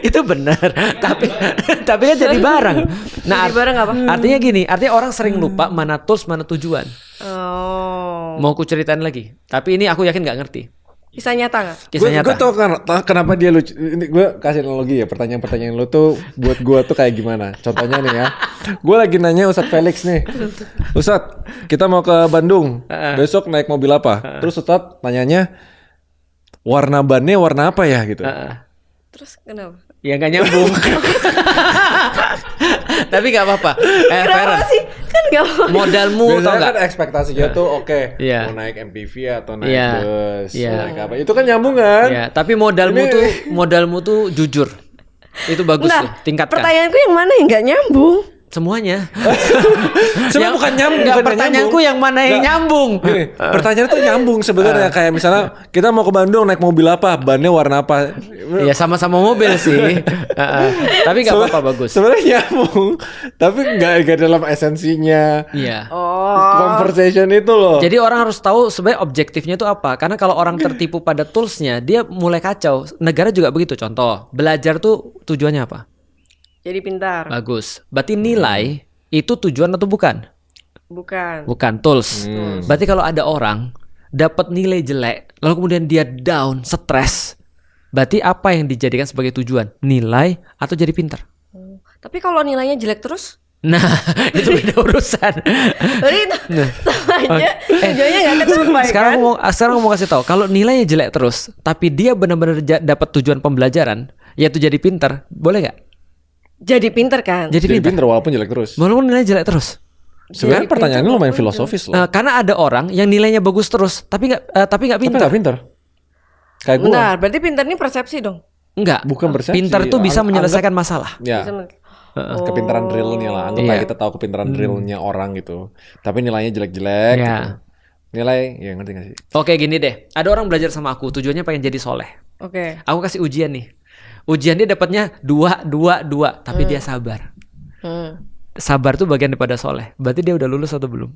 Itu benar. Tapi kan jadi barang. Nah, Jadi barang apa? artinya gini, artinya orang sering lupa mana tools, mana tujuan. Oh. Mau ku ceritain lagi. Tapi ini aku yakin nggak ngerti. Kisah nyata nggak? Kisah nyata. Gue tau kenapa dia lucu. Ini gue kasih analogi ya. Pertanyaan-pertanyaan lo tuh buat gue tuh kayak gimana. Contohnya nih ya. Gue lagi nanya Ustadz Felix nih. Ustadz, kita mau ke Bandung. Besok naik mobil apa? Terus Ustadz tanyanya, warna bannya warna apa ya gitu. Terus kenapa? Ya nggak nyambung. Tapi nggak apa-apa. Kenapa Feren. sih? Kan gak modalmu tau biasanya nggak? kan ekspektasinya tuh Iya. mau naik MPV atau naik Iya. bus, Iya. naik apa? Itu kan nyambung kan? Ya, tapi modalmu tuh jujur. Itu bagus tuh, tingkatkan. Pertanyaanku yang mana yang nggak nyambung? Semuanya. Sebenarnya bukan nyambung. Enggak, bukan pertanyaanku nyambung. yang mana yang Nggak. nyambung? Gini, pertanyaan tuh nyambung sebenarnya kayak misalnya kita mau ke Bandung naik mobil apa, bannya warna apa. Ya sama-sama mobil sih. Tapi nggak apa-apa, bagus. Sebenarnya nyambung, tapi nggak dalam esensinya. Iya. Conversation itu loh. Jadi orang harus tahu sebenarnya objektifnya itu apa. Karena kalau orang tertipu pada toolsnya, dia mulai kacau. Negara juga begitu. Contoh, belajar tuh tujuannya apa? Jadi pintar. Bagus. Berarti nilai itu tujuan atau bukan? Bukan. Bukan, tools. Berarti kalau ada orang dapat nilai jelek, lalu kemudian dia down, stres, berarti apa yang dijadikan sebagai tujuan? Nilai atau jadi pintar? Tapi kalau nilainya jelek terus? Nah, itu beda urusan. Berarti itu sama aja tujuannya nggak kecapai Sekarang kan? aku mau kasih tahu, kalau nilainya jelek terus, tapi dia benar-benar dapat tujuan pembelajaran, yaitu jadi pintar, boleh nggak? Jadi pintar kan? Jadi Jadi pintar. pinter walaupun jelek terus. Walaupun nilainya jelek terus. Sebenarnya Jadi pertanyaannya pinter lumayan walaupun filosofis loh. Karena ada orang yang nilainya bagus terus, tapi nggak Tapi pintar. nggak pinter. Kayak gue. Bentar, berarti pintar ini persepsi dong. Enggak. Bukan persepsi. Pintar tuh bisa Anggap- menyelesaikan masalah. Ya. Bisa men- Kepintaran realnya lah. Anggap Iya. kayak kita tahu kepintaran realnya orang gitu. Tapi nilainya jelek-jelek. Iya. Gitu. Nilai, ya ngerti gak sih? Oke, gini deh. Ada orang belajar sama aku, tujuannya pengen jadi soleh. Oke. Aku kasih ujian nih. Ujian dia dapatnya 2, tapi dia sabar. Sabar tuh bagian daripada soleh. Berarti dia udah lulus atau belum?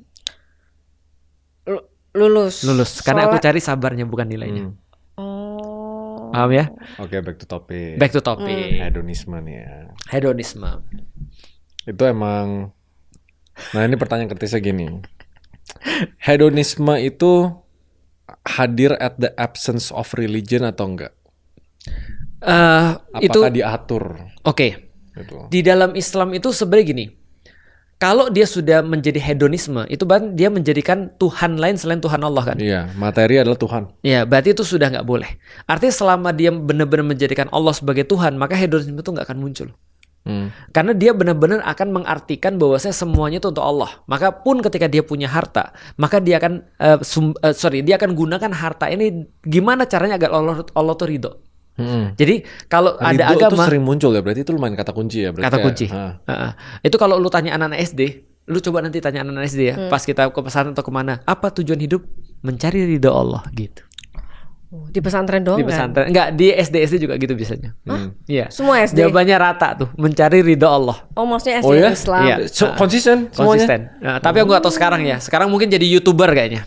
Lulus. Lulus. Karena aku cari sabarnya bukan nilainya. Oh. Paham ya? Oke, back to topic. Back to topic. Hedonisme nih ya. Hedonisme. Itu emang. Nah ini pertanyaan kritisnya gini. Hedonisme itu hadir at the absence of religion atau enggak? Itu Apakah diatur? oke. Gitu. Di dalam Islam itu sebenarnya gini. Kalau dia sudah menjadi hedonisme, itu berarti dia menjadikan Tuhan lain selain Tuhan Allah kan? Iya, materi adalah Tuhan. Ya, berarti itu sudah nggak boleh. Artinya selama dia benar-benar menjadikan Allah sebagai Tuhan, maka hedonisme itu nggak akan muncul. Karena dia benar-benar akan mengartikan bahwasanya semuanya itu untuk Allah. Maka pun ketika dia punya harta, maka dia akan dia akan gunakan harta ini gimana caranya agar Allah tuh ridho. Jadi kalau ada Ridho agama itu sering muncul ya, berarti itu lumayan kata kunci ya. Berarti kata kayak, kunci. Itu kalau lu tanya anak-anak SD, lu coba nanti tanya anak-anak SD ya, pas kita ke pesantren atau kemana, apa tujuan hidup? Mencari ridho Allah gitu. Di pesantren doang Di pesantren, enggak, di SD juga gitu biasanya. Iya. Semua SD? Jawabannya rata tuh, mencari ridho Allah. Oh, maksudnya SD Oh ya? Islam. Iya. Konsisten semuanya. Konsisten. Nah, tapi aku gak tahu sekarang ya. Sekarang mungkin jadi YouTuber kayaknya.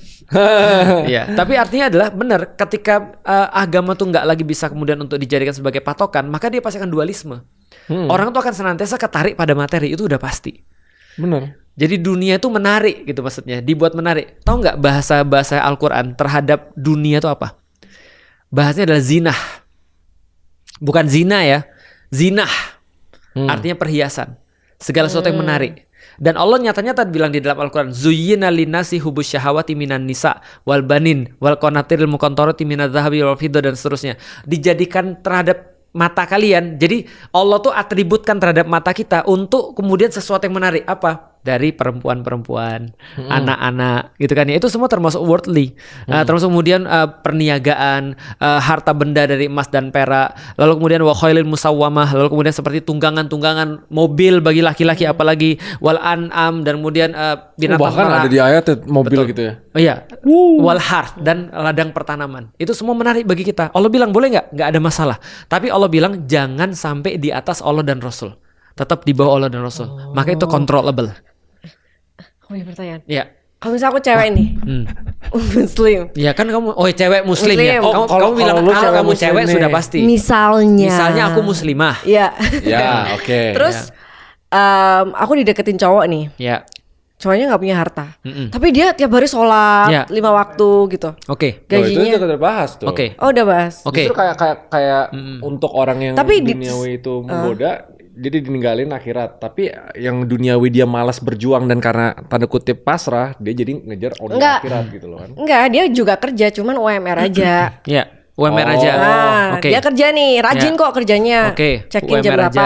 Iya. Tapi artinya adalah benar ketika agama tuh nggak lagi bisa kemudian untuk dijadikan sebagai patokan, maka dia pasti akan dualisme. Orang tuh akan senantiasa ketarik pada materi, itu udah pasti. Bener. Jadi dunia itu menarik gitu maksudnya, dibuat menarik. Tahu nggak bahasa Al-Quran terhadap dunia itu apa? Bahasanya adalah zinah. Bukan zina ya. Zinah. Artinya perhiasan. Segala sesuatu yang menarik. Dan Allah nyata-nyata bilang di dalam Al-Quran, Zuyyina linnasi hubus syahawati minan nisa wal banin wal qanatiril muqantarati minadz zahabi wal fiddah dan seterusnya. Dijadikan terhadap mata kalian. Jadi Allah tuh atributkan terhadap mata kita untuk kemudian sesuatu yang menarik. Apa? Dari perempuan-perempuan, anak-anak gitu kan ya. Itu semua termasuk worldly. Termasuk kemudian perniagaan, harta benda dari emas dan perak. Lalu kemudian wa khailil musawwamah, lalu kemudian seperti tunggangan-tunggangan mobil bagi laki-laki, apalagi wal an'am, dan kemudian binatang Bahkan ternak. ada di ayat mobil Betul. gitu ya. Oh iya, wal harth dan ladang pertanaman. Itu semua menarik bagi kita. Allah bilang boleh nggak? Nggak ada masalah. Tapi Allah bilang jangan sampai di atas Allah dan Rasul. Tetap di bawah Allah dan Rasul. Maka itu controllable. Aku punya pertanyaan. Ya. Kalau misalnya aku cewek nih, Muslim. Ya kan kamu, cewek muslim, ya. Muslim. Kamu bilang kalau lu kalau cewek kamu muslim cewek nih. sudah pasti. Misalnya aku muslimah. Iya. Ya, oke. Terus aku dideketin cowok nih. Ya. Cowoknya nggak punya harta. Tapi dia tiap hari sholat Ya. 5 waktu gitu. Oke. Oh, itu Gajinya. juga udah bahas tuh. Oke. Oh, udah bahas. Oke. Justru kayak untuk orang yang Tapi duniawi itu menggoda, jadi ditinggalin akhirat. Tapi yang duniawi dia malas berjuang dan karena tanda kutip pasrah, dia jadi ngejar order Enggak. akhirat gitu loh kan. Enggak, dia juga kerja, cuman UMR aja. Ya. UMR aja. Nah, Oke. dia kerja nih, rajin Ya. kok kerjanya. Oke, Check-in jam UMR aja.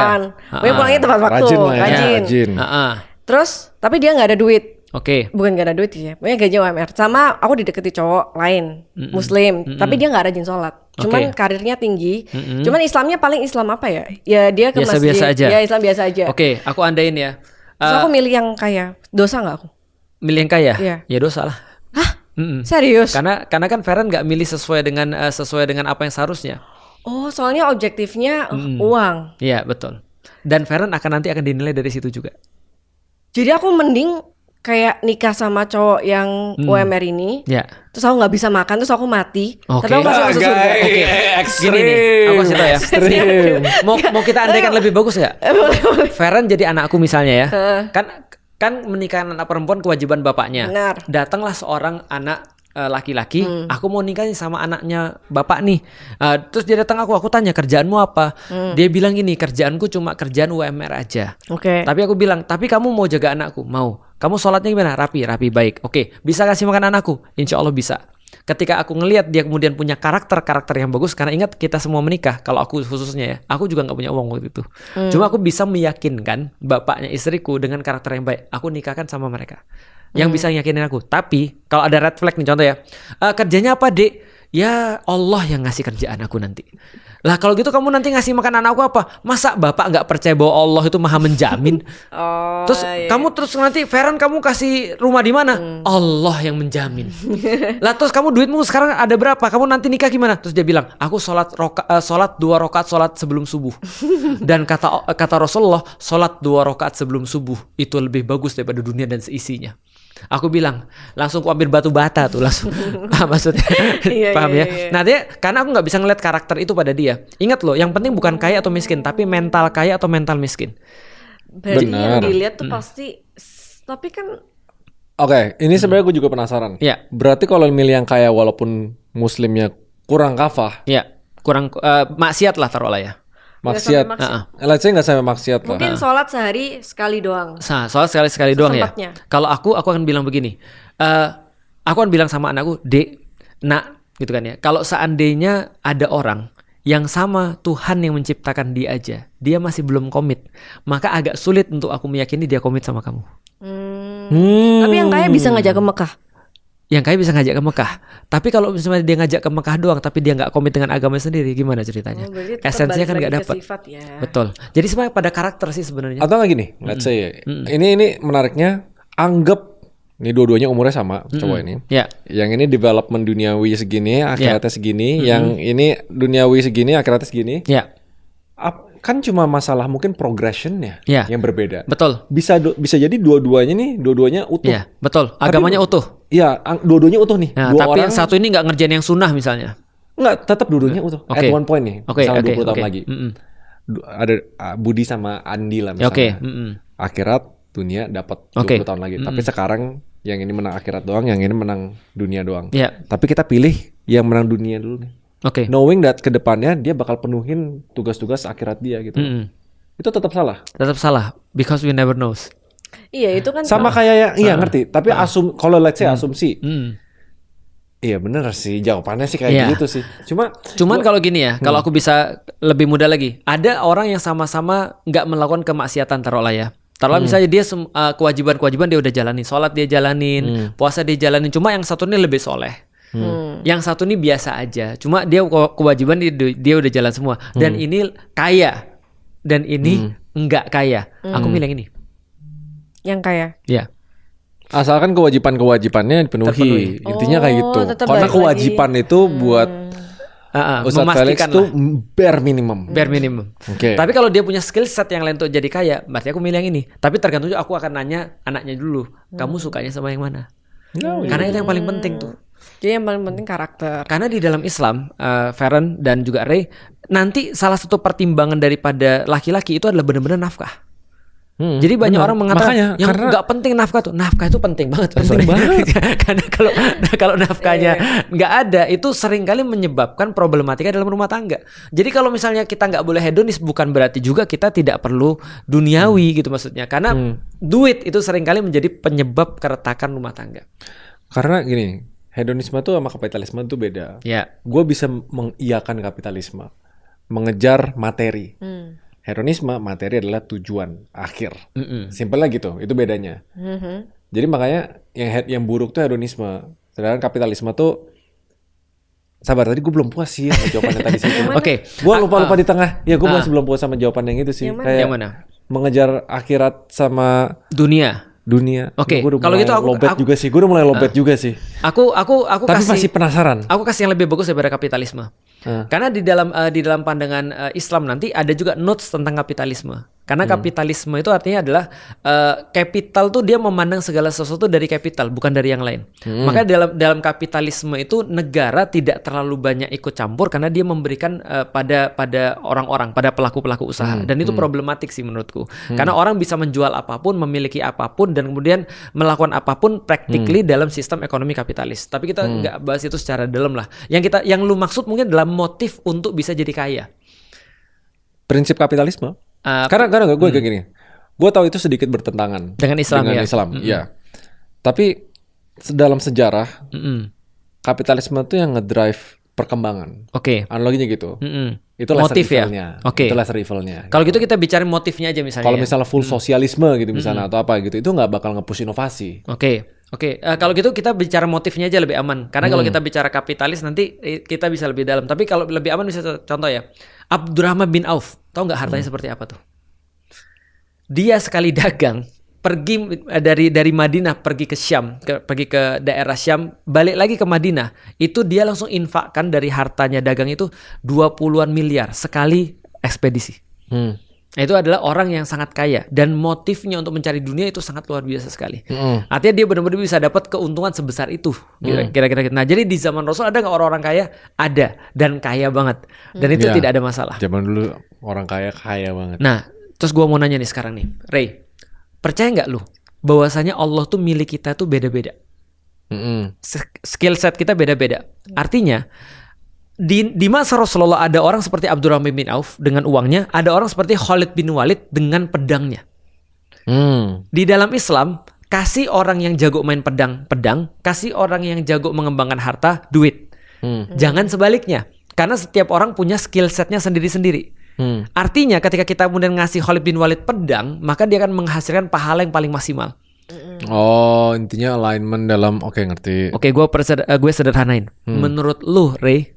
8. Pokoknya pulangnya tepat waktu, Rajin lah ya, rajin. rajin. Heeh. Terus Tapi dia nggak ada duit. Bukan gak ada duit ya, pokoknya gaji UMR. Sama aku dideketi cowok lain, Muslim, tapi dia gak rajin sholat. Cuman karirnya tinggi. Cuman Islamnya paling Islam apa ya? Ya dia ke masjid. Biasa aja. Ya Islam biasa aja. Aku andain ya. Terus aku milih yang kaya. Dosa gak aku? Milih yang kaya? Iya. Ya dosa lah. Hah? Serius? Karena kan Feren gak milih sesuai dengan apa yang seharusnya. Oh, soalnya objektifnya uang. Iya, betul. Dan Feren nanti akan dinilai dari situ juga. Jadi aku mending kayak nikah sama cowok yang UMR ini, terus aku nggak bisa makan, terus aku mati, tapi aku masih masuk surga. Gini nih, aku kasih tau ya. Mau kita andaikan lebih bagus nggak? Feren jadi anakku misalnya ya, kan menikahkan anak perempuan kewajiban bapaknya. Benar. Datanglah seorang anak laki-laki, aku mau nikah sama anaknya bapak nih. Terus dia datang aku tanya kerjaanmu apa? Dia bilang gini, kerjaanku cuma kerjaan UMR aja. Tapi aku bilang, tapi kamu mau jaga anakku? Mau. Kamu sholatnya gimana? Rapi, baik. Bisa kasih makan anakku? Insya Allah bisa. Ketika aku ngelihat dia kemudian punya karakter yang bagus, karena ingat kita semua menikah, kalau aku khususnya ya, aku juga nggak punya uang waktu itu. Cuma aku bisa meyakinkan bapaknya istriku dengan karakter yang baik. Aku nikahkan sama mereka. Yang bisa yakinin aku. Tapi kalau ada red flag nih contoh ya, kerjanya apa dek? Ya Allah yang ngasih kerjaan aku nanti. Lah kalau gitu kamu nanti ngasih makan anakku apa? Masa bapak nggak percaya bahwa Allah itu maha menjamin? Terus kamu terus nanti Feren kamu kasih rumah di mana? Allah yang menjamin. Lah terus kamu duitmu sekarang ada berapa? Kamu nanti nikah gimana? Terus dia bilang, aku sholat 2 rakaat sholat sebelum subuh. Dan kata Rasulullah, sholat 2 rakaat sebelum subuh itu lebih bagus daripada dunia dan seisinya. Aku bilang langsung aku ambil batu bata tuh langsung. Maksudnya paham ya? Nah dia karena aku nggak bisa ngeliat karakter itu pada dia. Ingat loh, yang penting bukan kaya atau miskin, tapi mental kaya atau mental miskin. Berarti yang dilihat tuh pasti. Tapi kan ini sebenarnya gue juga penasaran. Berarti kalau milih yang kaya walaupun muslimnya kurang kafah. Kurang maksiat lah taruhlah ya. Maksiat. Let's say nggak sampai maksiat lah. Mungkin sholat sehari sekali doang. Sholat sekali doang ya. Kalau aku akan bilang begini. Aku akan bilang sama anakku, dek, nak, gitu kan ya. Kalau seandainya ada orang yang sama Tuhan yang menciptakan dia aja, dia masih belum komit, maka agak sulit untuk aku meyakini dia komit sama kamu. Tapi yang kaya bisa ngajak ke Mekah. Yang kaya bisa ngajak ke Mekah. Tapi kalau misalnya dia ngajak ke Mekah doang, tapi dia nggak komit dengan agamanya sendiri, gimana ceritanya? Esensinya kan nggak dapat. Ya. Betul. Jadi sebenarnya pada karakter sih sebenarnya. Atau nggak gini, let's say ini menariknya, anggap ini dua-duanya umurnya sama cowok ini. Yang ini development duniawi segini, akhiratnya segini. Yang ini duniawi segini, akhiratnya segini. Kan cuma masalah mungkin progressionnya yang berbeda. Betul. Bisa jadi dua-duanya utuh. Betul. Agamanya utuh. Iya, dua-duanya utuh nih. Tapi orang, yang satu ini nggak ngerjain yang sunnah misalnya. Nggak, tetap dua-duanya utuh. At one point nih, misalnya 20 tahun lagi. Ada Budi sama Andi lah misalnya. Akhirat, dunia dapat 20 tahun lagi. Tapi sekarang yang ini menang akhirat doang, yang ini menang dunia doang. Tapi kita pilih yang menang dunia dulu nih. Knowing that kedepannya dia bakal penuhin tugas-tugas akhirat dia gitu. Itu tetap salah. Tetap salah, because we never knows. Iya itu kan sama kayak yang ngerti. Tapi kalau let's say asumsi, iya bener sih jawabannya sih kayak gitu sih. Cuman kalau gini ya, kalau aku bisa lebih mudah lagi, ada orang yang sama-sama nggak melakukan kemaksiatan taruhlah ya. Taruhlah misalnya dia kewajiban dia udah jalanin, sholat dia jalanin, puasa dia jalanin. Cuma yang satu ini lebih soleh. Yang satu ini biasa aja. Cuma dia kewajiban dia udah jalan semua. Dan ini kaya. Dan ini enggak kaya. Aku milih yang ini. Yang kaya. Iya. Asalkan kewajibannya dipenuhi. Intinya kayak gitu. Karena kewajiban itu buat Ustadz Felix tuh bare minimum. Tapi kalau dia punya skill set yang lain untuk jadi kaya, berarti aku milih yang ini. Tapi tergantung aku akan nanya anaknya dulu, kamu sukanya sama yang mana? Karena itu yang paling penting tuh. Jadi yang paling penting karakter. Karena di dalam Islam, Feren dan juga Ray, nanti salah satu pertimbangan daripada laki-laki itu adalah benar-benar nafkah. Jadi banyak orang mengatakan yang nggak penting nafkah tuh. Nafkah itu penting banget. Karena kalau nafkahnya nggak ada, itu seringkali menyebabkan problematika dalam rumah tangga. Jadi kalau misalnya kita nggak boleh hedonis, bukan berarti juga kita tidak perlu duniawi gitu maksudnya. Karena duit itu seringkali menjadi penyebab keretakan rumah tangga. Karena gini, hedonisme tuh sama kapitalisme tuh beda. Gue bisa mengiyakan kapitalisme, mengejar materi. Hedonisme, materi adalah tujuan akhir. Simpelnya gitu, itu bedanya. Jadi makanya yang buruk tuh hedonisme. Sedangkan kapitalisme tuh, sabar, tadi gue belum puas sih sama jawabannya tadi sih. Oke. Gue lupa di tengah. Ya gue masih belum puas sama jawaban yang itu sih. Yang mana? Mengejar akhirat sama dunia. Oke. Kalau gitu aku juga sih. Gue udah mulai lobet juga sih. Aku tapi masih penasaran. Aku kasih yang lebih bagus daripada kapitalisme. Karena di dalam pandangan Islam nanti ada juga notes tentang kapitalisme. Karena kapitalisme itu artinya adalah capital tuh dia memandang segala sesuatu dari capital, bukan dari yang lain. Maka dalam kapitalisme itu negara tidak terlalu banyak ikut campur karena dia memberikan pada orang-orang, pada pelaku-pelaku usaha. Dan itu problematik sih menurutku. Karena orang bisa menjual apapun, memiliki apapun, dan kemudian melakukan apapun practically dalam sistem ekonomi kapitalis. Tapi kita nggak bahas itu secara dalam lah. Yang lu maksud mungkin adalah motif untuk bisa jadi kaya. Prinsip kapitalisme. Karena gue kayak gini, gue tahu itu sedikit bertentangan dengan Islam. Ya. Tapi dalam sejarah, kapitalisme itu yang ngedrive perkembangan. Analoginya gitu. Itu motif ya. Itu lesser evil-nya. Kalau gitu kita bicara motifnya aja misalnya. Kalau misalnya full sosialisme gitu misalnya atau apa gitu, itu nggak bakal nge-push inovasi. Kalau gitu kita bicara motifnya aja lebih aman. Karena kalau kita bicara kapitalis nanti kita bisa lebih dalam. Tapi kalau lebih aman bisa contoh ya. Abdurrahman bin Auf, tahu nggak hartanya seperti apa tuh? Dia sekali dagang, pergi dari Madinah pergi ke Syam, pergi ke daerah Syam, balik lagi ke Madinah. Itu dia langsung infakkan dari hartanya dagang itu 20-an miliar sekali ekspedisi. Itu adalah orang yang sangat kaya dan motifnya untuk mencari dunia itu sangat luar biasa sekali. Artinya dia benar-benar bisa dapat keuntungan sebesar itu. Kira-kira. Nah, jadi di zaman Rasul ada nggak orang-orang kaya? Ada, dan kaya banget. Dan itu tidak ada masalah. Zaman dulu orang kaya banget. Nah, terus gue mau nanya nih sekarang nih, Ray, percaya nggak lu bahwasanya Allah tuh milik kita tuh beda-beda? Skill set kita beda-beda. Artinya di masa Rasulullah ada orang seperti Abdurrahman bin Auf dengan uangnya, ada orang seperti Khalid bin Walid dengan pedangnya. Di dalam Islam, kasih orang yang jago main pedang, kasih orang yang jago mengembangkan harta, duit. Jangan sebaliknya, karena setiap orang punya skill setnya sendiri-sendiri. Artinya ketika kita kemudian ngasih Khalid bin Walid pedang, maka dia akan menghasilkan pahala yang paling maksimal. Oh, intinya alignment dalam ngerti. Gue sederhanain. Menurut lu, Ray,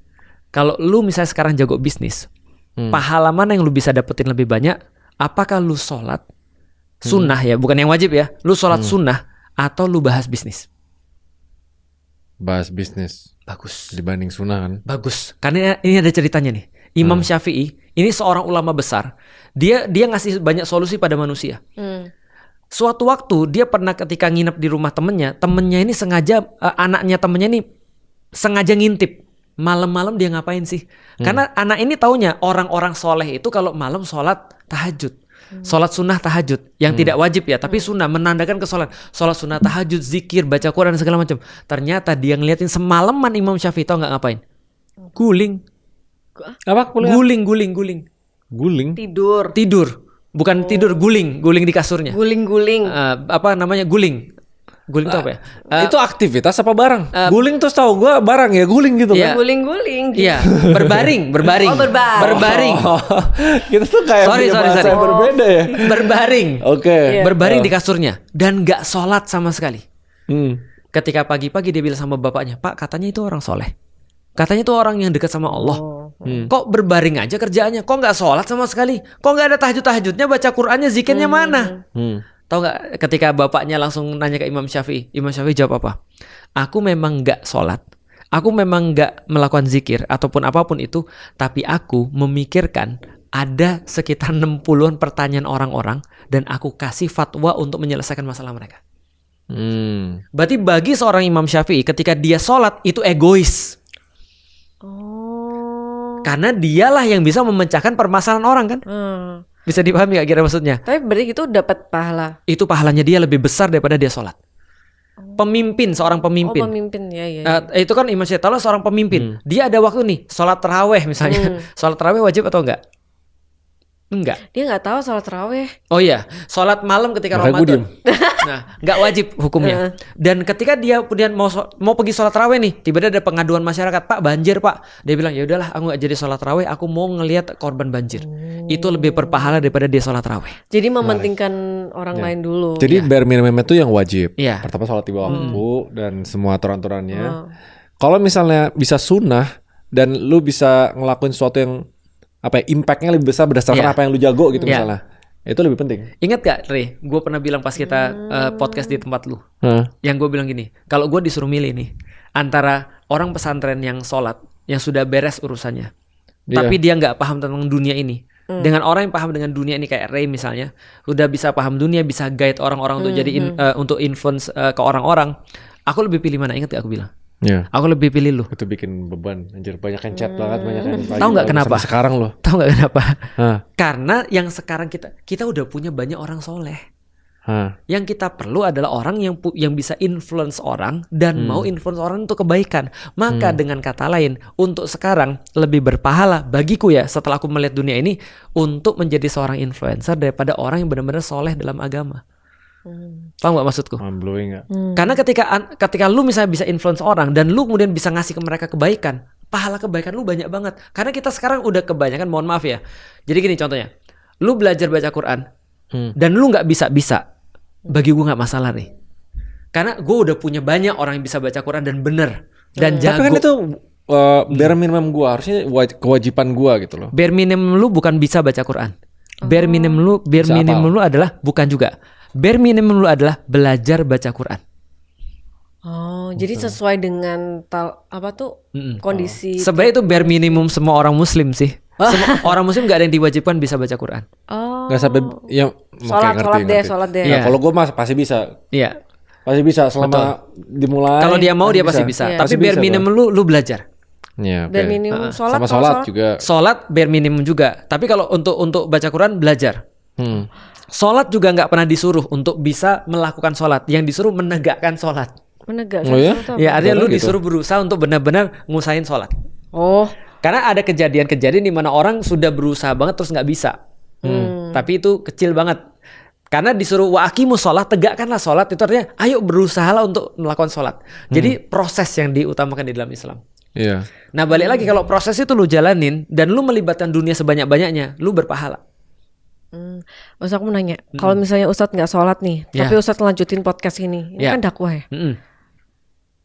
kalau lu misalnya sekarang jago bisnis, pahala mana yang lu bisa dapetin lebih banyak? Apakah lu sholat sunnah ya, bukan yang wajib ya? Lu sholat sunnah atau lu bahas bisnis? Bahas bisnis. Bagus. Dibanding sunnah kan? Bagus. Karena ini ada ceritanya nih. Imam Syafi'i, ini seorang ulama besar. Dia ngasih banyak solusi pada manusia. Suatu waktu dia pernah ketika nginep di rumah temennya ini sengaja, anaknya temennya ini sengaja ngintip. Malam-malam dia ngapain sih? Karena anak ini taunya orang-orang soleh itu kalau malam sholat tahajud. Sholat sunnah tahajud. Yang tidak wajib ya, tapi sunnah, menandakan kesolat. Sholat sunnah tahajud, zikir, baca Quran, segala macam. Ternyata dia ngeliatin semalaman Imam Syafi'i, tau gak ngapain? Guling. Apa? Guling. Tidur. Bukan tidur, guling di kasurnya. Guling. Guling. Guling itu apa ya? Itu aktivitas apa barang? Guling tuh tahu gue barang ya, guling gitu kan? Guling. Iya, berbaring. Oh, berbaring. Kita tuh kayak bahasa yang berbeda ya. Berbaring. Oke. Berbaring di kasurnya dan nggak sholat sama sekali. Ketika pagi-pagi dia bilang sama bapaknya, Pak, katanya itu orang soleh. Katanya itu orang yang dekat sama Allah. Kok berbaring aja kerjaannya? Kok nggak sholat sama sekali? Kok nggak ada tahajud-tahajudnya, baca Qur'annya, zikirnya mana? Tahu nggak ketika bapaknya langsung nanya ke Imam Syafi'i jawab apa? Aku memang nggak sholat, aku memang nggak melakukan zikir ataupun apapun itu, tapi aku memikirkan ada sekitar 60-an pertanyaan orang-orang dan aku kasih fatwa untuk menyelesaikan masalah mereka. Berarti bagi seorang Imam Syafi'i ketika dia sholat itu egois. Karena dialah yang bisa memecahkan permasalahan orang kan. Bisa dipahami gak kira maksudnya? Tapi berarti itu dapat pahala. Itu pahalanya dia lebih besar daripada dia sholat. Seorang pemimpin. Pemimpin, ya. Itu kan Imam Syafi'i seorang pemimpin. Dia ada waktu nih, sholat taraweh misalnya. Sholat taraweh wajib atau enggak? Enggak. Dia nggak tahu sholat tarawih. Oh iya, sholat malam ketika Ramadan. Nah, nggak wajib hukumnya. Dan ketika dia kemudian mau pergi sholat tarawih nih, tiba-tiba ada pengaduan masyarakat, Pak banjir Pak. Dia bilang ya udahlah, aku nggak jadi sholat tarawih, aku mau ngelihat korban banjir. Itu lebih berpahala daripada dia sholat tarawih. Jadi mementingkan orang lain dulu. Jadi bare minimum itu yang wajib. Iya. Pertama sholat 5 waktu dan semua aturan-aturannya. Kalau misalnya bisa sunnah dan lu bisa ngelakuin sesuatu yang impact-nya lebih besar berdasarkan apa yang lu jago gitu misalnya. Itu lebih penting. Ingat gak, Re? Gue pernah bilang pas kita podcast di tempat lu. Yang gue bilang gini, kalau gue disuruh milih nih antara orang pesantren yang sholat, yang sudah beres urusannya, tapi dia nggak paham tentang dunia ini, dengan orang yang paham dengan dunia ini kayak Ray misalnya, udah bisa paham dunia, bisa guide orang-orang untuk jadi untuk influence ke orang-orang. Aku lebih pilih mana? Ingat gak aku bilang? Aku lebih pilih lu. Itu bikin beban, anjir, banyak yang chat banget, banyak yang tahu nggak kenapa? Sampai sekarang loh. Tahu nggak kenapa? Karena yang sekarang kita udah punya banyak orang soleh. Yang kita perlu adalah orang yang bisa influence orang dan mau influence orang untuk kebaikan. Maka dengan kata lain, untuk sekarang lebih berpahala bagiku ya setelah aku melihat dunia ini untuk menjadi seorang influencer daripada orang yang benar-benar soleh dalam agama. Paham gak maksudku? Blowing gak? Karena ketika lu misalnya bisa influence orang dan lu kemudian bisa ngasih ke mereka kebaikan, pahala kebaikan lu banyak banget. Karena kita sekarang udah kebanyakan, mohon maaf ya. Jadi gini contohnya, lu belajar baca Quran dan lu gak bisa-bisa, bagi gue gak masalah nih. Karena gue udah punya banyak orang yang bisa baca Quran dan bener dan jago. Tapi kan itu bare minimum gue, harusnya kewajiban gue gitu loh. Bare minimum lu bukan bisa baca Quran. Bare minimum lu adalah bukan juga. Bare minimum lu adalah belajar baca Quran. Jadi sesuai dengan kondisi. Sebenarnya itu bare minimum semua orang Muslim sih. Semua orang Muslim gak ada yang diwajibkan bisa baca Quran. Gak sampai yang sholat deh. Nah, kalau gue pasti bisa. Iya. Pasti bisa selama dimulai. Kalau dia mau dia pasti bisa. Tapi bare minimum lu belajar. Bare minimum sholat. Sama sholat juga. Sholat bare minimum juga. Tapi kalau untuk baca Quran belajar. Sholat juga nggak pernah disuruh untuk bisa melakukan sholat. Yang disuruh menegakkan sholat. Menegakkan sholat. Ya artinya lu disuruh berusaha untuk benar-benar ngusahain sholat. Karena ada kejadian-kejadian di mana orang sudah berusaha banget terus nggak bisa. Tapi itu kecil banget. Karena disuruh wa aqimus sholat, tegakkanlah sholat. Itu artinya ayo berusahalah untuk melakukan sholat. Jadi proses yang diutamakan di dalam Islam. Nah balik lagi, kalau proses itu lu jalanin dan lu melibatkan dunia sebanyak-banyaknya, lu berpahala. Ustaz, aku mau nanya, kalau misalnya Ustadz nggak sholat nih, tapi Ustadz lanjutin podcast ini kan dakwah ya?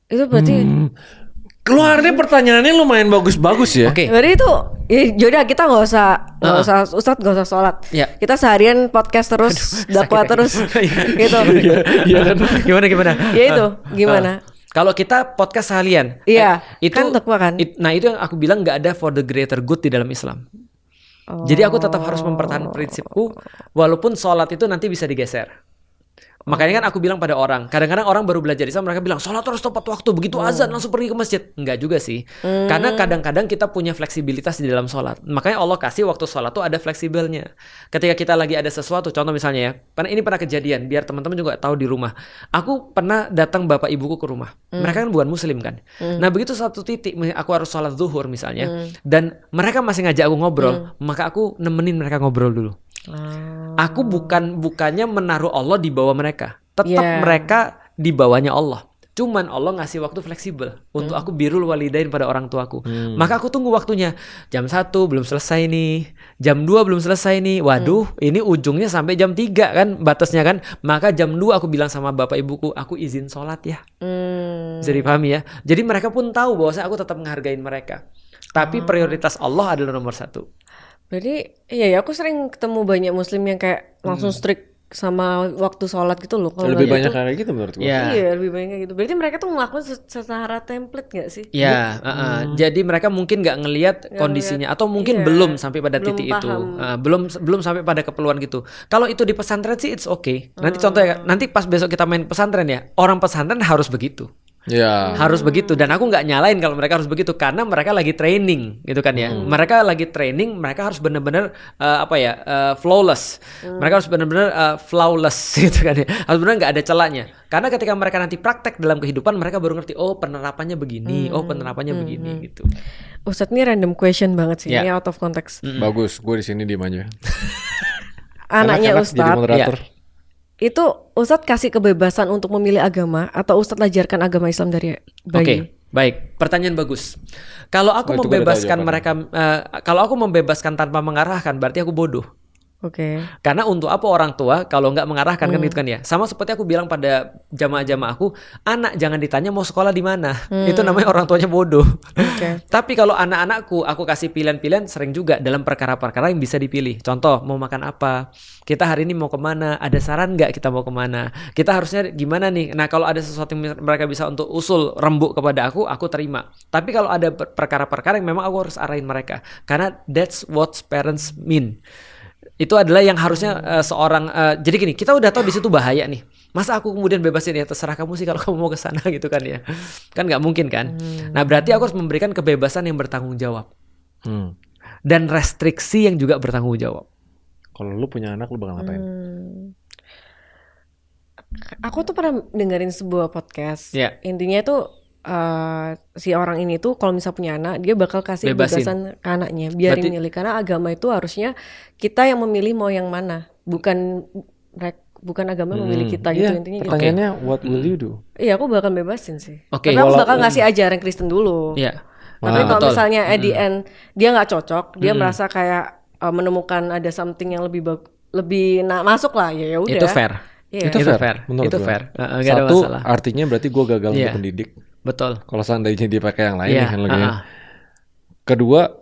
Itu berarti keluarnya pertanyaannya lumayan bagus-bagus ya. Berarti itu, yaudah kita nggak usah Ustadz nggak usah sholat. Kita seharian podcast terus, dakwah terus, gitu. Gimana? Ya itu, gimana? Kalau kita podcast seharian, itu kan dakwah kan? Nah itu yang aku bilang nggak ada for the greater good di dalam Islam. Jadi aku tetap harus mempertahankan prinsipku, walaupun sholat itu nanti bisa digeser. Makanya kan aku bilang pada orang, kadang-kadang orang baru belajar Islam, mereka bilang sholat harus tepat waktu, begitu azan langsung pergi ke masjid. Enggak juga sih. Karena kadang-kadang kita punya fleksibilitas di dalam sholat. Makanya Allah kasih waktu sholat tuh ada fleksibelnya. Ketika kita lagi ada sesuatu, contoh misalnya ya, ini pernah kejadian, biar teman-teman juga tahu di rumah. Aku pernah datang bapak ibuku ke rumah. Mereka kan bukan muslim kan. Nah begitu satu titik, aku harus sholat zuhur misalnya, dan mereka masih ngajak aku ngobrol, maka aku nemenin mereka ngobrol dulu. Aku bukannya menaruh Allah di bawah mereka. Tetap mereka di bawahnya Allah. Cuman Allah ngasih waktu fleksibel untuk aku birrul walidain pada orang tuaku. Maka aku tunggu waktunya. Jam 1 belum selesai nih. Jam 2 belum selesai nih. Waduh, ini ujungnya sampai jam 3 kan batasnya kan. Maka jam 2 aku bilang sama bapak ibuku, aku izin sholat ya. Bisa dipahami ya. Jadi mereka pun tahu bahwa aku tetap menghargain mereka. Tapi prioritas Allah adalah nomor 1. Berarti iya, aku sering ketemu banyak muslim yang kayak langsung strict sama waktu sholat gitu loh. Lebih banyak kayak gitu menurut gue. Iya, lebih banyak kayak gitu. Berarti mereka tuh ngelakuin secara template gak sih? Iya, jadi mereka mungkin gak ngelihat kondisinya atau mungkin belum sampai pada titik itu. Belum sampai pada keperluan gitu. Kalau itu di pesantren sih it's okay. Nanti contohnya, nanti pas besok kita main pesantren ya, orang pesantren harus begitu. Harus begitu, dan aku nggak nyalain kalau mereka harus begitu karena mereka lagi training gitu kan ya. Mereka lagi training, mereka harus benar-benar flawless. Mereka harus benar-benar flawless gitu kan ya. Harus benar nggak ada celahnya. Karena ketika mereka nanti praktek dalam kehidupan, mereka baru ngerti, oh penerapannya begini, oh penerapannya begini gitu. Ustadz, ini random question banget sih, ini out of context. Bagus, gue di sini diem aja. Anaknya Enak-enak Ustadz jadi moderator. itu Ustadz kasih kebebasan untuk memilih agama atau Ustadz ajarkan agama Islam dari bayi? Oke, baik. Pertanyaan bagus. Kalau aku Itu membebaskan gue udah tahu mereka, kalau aku membebaskan tanpa mengarahkan, berarti aku bodoh. Oke. Karena untuk apa orang tua kalau nggak mengarahkan kan gitu kan ya. Sama seperti aku bilang pada jamaah-jamaah aku, anak jangan ditanya mau sekolah di mana. Itu namanya orang tuanya bodoh. Tapi kalau anak-anakku aku kasih pilihan-pilihan, sering juga dalam perkara-perkara yang bisa dipilih. Contoh, mau makan apa? Kita hari ini mau kemana? Ada saran nggak kita mau kemana? Kita harusnya gimana nih? Nah kalau ada sesuatu yang mereka bisa untuk usul rembuk kepada aku terima. Tapi kalau ada perkara-perkara yang memang aku harus arahin mereka. Karena that's what parents mean. Itu adalah yang harusnya jadi gini, kita udah tahu di situ bahaya nih. Masa aku kemudian bebasin ya terserah kamu sih kalau kamu mau ke sana gitu kan ya. Kan nggak mungkin kan. Nah, berarti aku harus memberikan kebebasan yang bertanggung jawab. Dan restriksi yang juga bertanggung jawab. Kalau lu punya anak lu bakal ngapain? Aku tuh pernah dengerin sebuah podcast. Intinya itu si orang ini tuh kalau misal punya anak, dia bakal kasih kebebasan ke anaknya, biarin milih. Karena agama itu harusnya kita yang memilih mau yang mana, bukan agama memilih kita gitu. Intinya gitu. Pertanyaannya what will you do? Iya, aku bakal bebasin sih. Tapi aku bakal ngasih ajaran Kristen dulu. Tapi kalau misalnya at the end dia nggak cocok, dia merasa kayak menemukan ada something yang lebih masuk lah, ya udah. Itu fair. Itu fair. Itu fair. Satu, artinya berarti gue gagal untuk pendidik. Betul. Kalau seandainya dia pakai yang lain kan lagi. Kedua,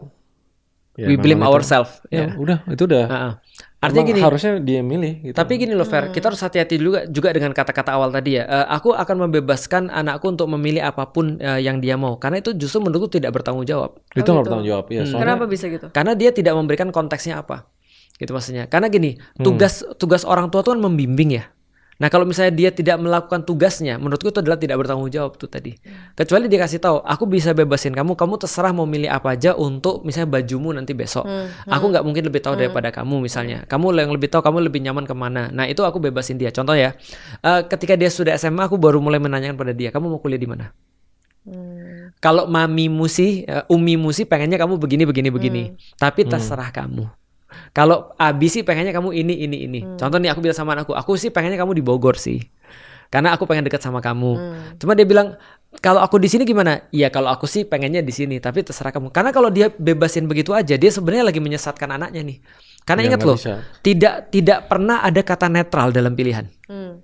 we blame ourselves. Udah, itu udah. Artinya gini, harusnya dia milih gitu. Tapi gini loh Fer, kita harus hati-hati juga dengan kata-kata awal tadi ya. Aku akan membebaskan anakku untuk memilih apapun yang dia mau. Karena itu justru menurutku tidak bertanggung jawab. Itu nggak bertanggung jawab ya. Kenapa bisa gitu? Karena dia tidak memberikan konteksnya apa. Gitu maksudnya. Karena gini, tugas orang tua itu kan membimbing ya. Nah kalau misalnya dia tidak melakukan tugasnya, menurutku itu adalah tidak bertanggung jawab tuh tadi. Kecuali dia kasih tahu, aku bisa bebasin kamu terserah mau milih apa aja untuk misalnya bajumu nanti besok. Aku nggak mungkin lebih tahu daripada kamu misalnya. Kamu yang lebih tahu, kamu lebih nyaman kemana. Nah itu aku bebasin dia. Contoh ya, ketika dia sudah SMA, aku baru mulai menanyakan pada dia, kamu mau kuliah di mana? Kalau umimu sih pengennya kamu begini. Tapi terserah kamu. Kalau Abi sih pengennya kamu ini. Contoh nih aku bilang sama anakku, aku sih pengennya kamu di Bogor sih. Karena aku pengen dekat sama kamu. Cuma dia bilang, kalau aku di sini gimana? Iya, kalau aku sih pengennya di sini, tapi terserah kamu. Karena kalau dia bebasin begitu aja, dia sebenarnya lagi menyesatkan anaknya nih. Karena ingat loh, tidak pernah ada kata netral dalam pilihan.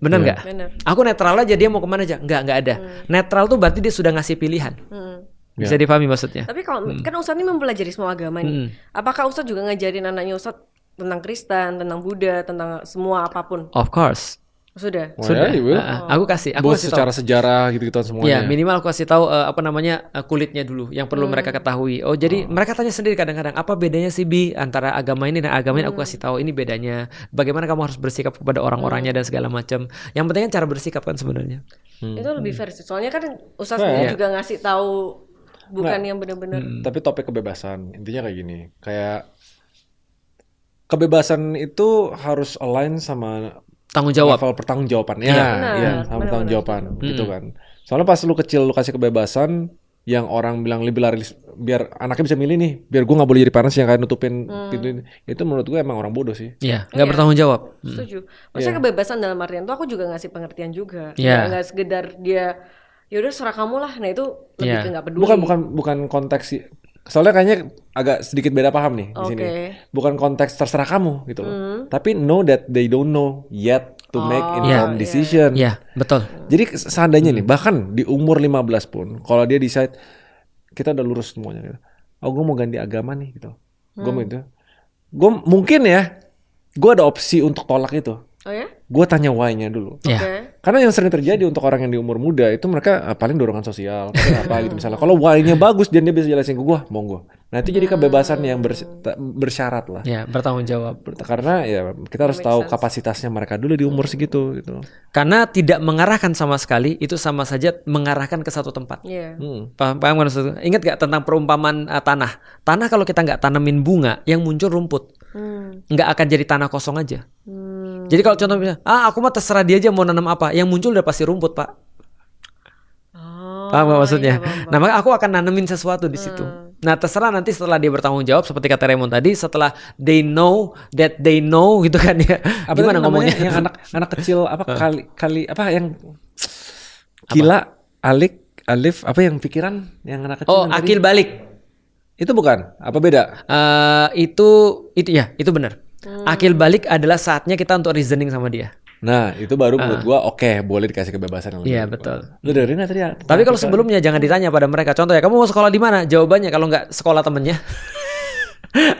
Benar nggak? Aku netral aja, dia mau kemana aja? Nggak ada. Netral tuh berarti dia sudah ngasih pilihan. Bisa dipahami maksudnya. Tapi kalau kan Ustadz ini mempelajari semua agama nih. Apakah Ustadz juga ngajarin anaknya Ustadz tentang Kristen, tentang Buddha, tentang semua apapun? Of course. Sudah. Aku kasih secara tahu. sejarah gitu semuanya. Ya minimal aku kasih tahu kulitnya dulu yang perlu mereka ketahui. Oh jadi mereka tanya sendiri kadang-kadang apa bedanya sih Bi antara agama ini dan agama ini. Aku kasih tahu ini bedanya. Bagaimana kamu harus bersikap kepada orang-orangnya dan segala macam. Yang penting kan cara bersikap kan sebenarnya. Itu lebih fair sih. Soalnya kan Ustadz juga ngasih tahu bukan yang benar-benar. Tapi topik kebebasan intinya kayak gini. Kayak kebebasan itu harus align sama tanggung jawab. Level pertanggungjawabannya. Iya, sama pertanggungjawaban gitu kan. Soalnya pas lu kecil lu kasih kebebasan yang orang bilang liberalis biar anaknya bisa milih nih, biar gue nggak boleh jadi parents yang kayak nutupin pintu ini. Itu menurut gue emang orang bodoh sih. Iya, nggak bertanggung jawab. Setuju. Maksudnya kebebasan dalam artian tuh aku juga ngasih pengertian juga. Nggak sekedar dia yaudah serah kamu lah. Nah itu lebih ke nggak peduli. Bukan konteks sih. Soalnya kayaknya agak sedikit beda paham nih di sini. Bukan konteks terserah kamu gitu loh. Tapi know that they don't know yet to make informed decision. Iya, betul. Jadi seandainya nih, bahkan di umur 15 pun, kalau dia decide kita udah lurus semuanya gitu. Oh, gue mau ganti agama nih gitu. Gue mau itu. Gue mungkin ya, gue ada opsi untuk tolak itu. Oh ya? Gue tanya why-nya dulu. Karena yang sering terjadi untuk orang yang di umur muda itu mereka paling dorongan sosial, apa gitu misalnya. Kalau why-nya bagus dan dia bisa jelasin ke gue, mau gue. Nah itu jadi kebebasan yang bersyarat lah. Ya, bertanggung jawab. Karena ya kita harus tahu kapasitasnya mereka dulu di umur segitu gitu. Karena tidak mengarahkan sama sekali itu sama saja mengarahkan ke satu tempat. Paham kan maksudnya? Ingat gak tentang perumpamaan tanah? Tanah kalau kita nggak tanemin bunga, yang muncul rumput, nggak akan jadi tanah kosong aja. Jadi kalau contoh misalnya, aku mah terserah dia aja mau nanam apa, yang muncul udah pasti rumput, Pak. Paham gak maksudnya? Nah, maka aku akan nanemin sesuatu di situ. Nah, terserah nanti setelah dia bertanggung jawab seperti kata Raymond tadi, setelah they know that they know gitu kan ya. Gimana ngomongnya? Yang anak kecil apa kali apa yang gila, alif apa yang pikiran yang anak kecil? Oh, akil balik. Itu bukan? Apa beda? Itu benar. Akil balik adalah saatnya kita untuk reasoning sama dia. Nah, itu baru menurut gua oke, boleh dikasih kebebasan yang lebih. Iya, betul. Lu dengerin tadi ya? Tapi kalau sebelumnya jangan ditanya pada mereka. Contoh ya, kamu mau sekolah di mana? Jawabannya kalau nggak sekolah temennya.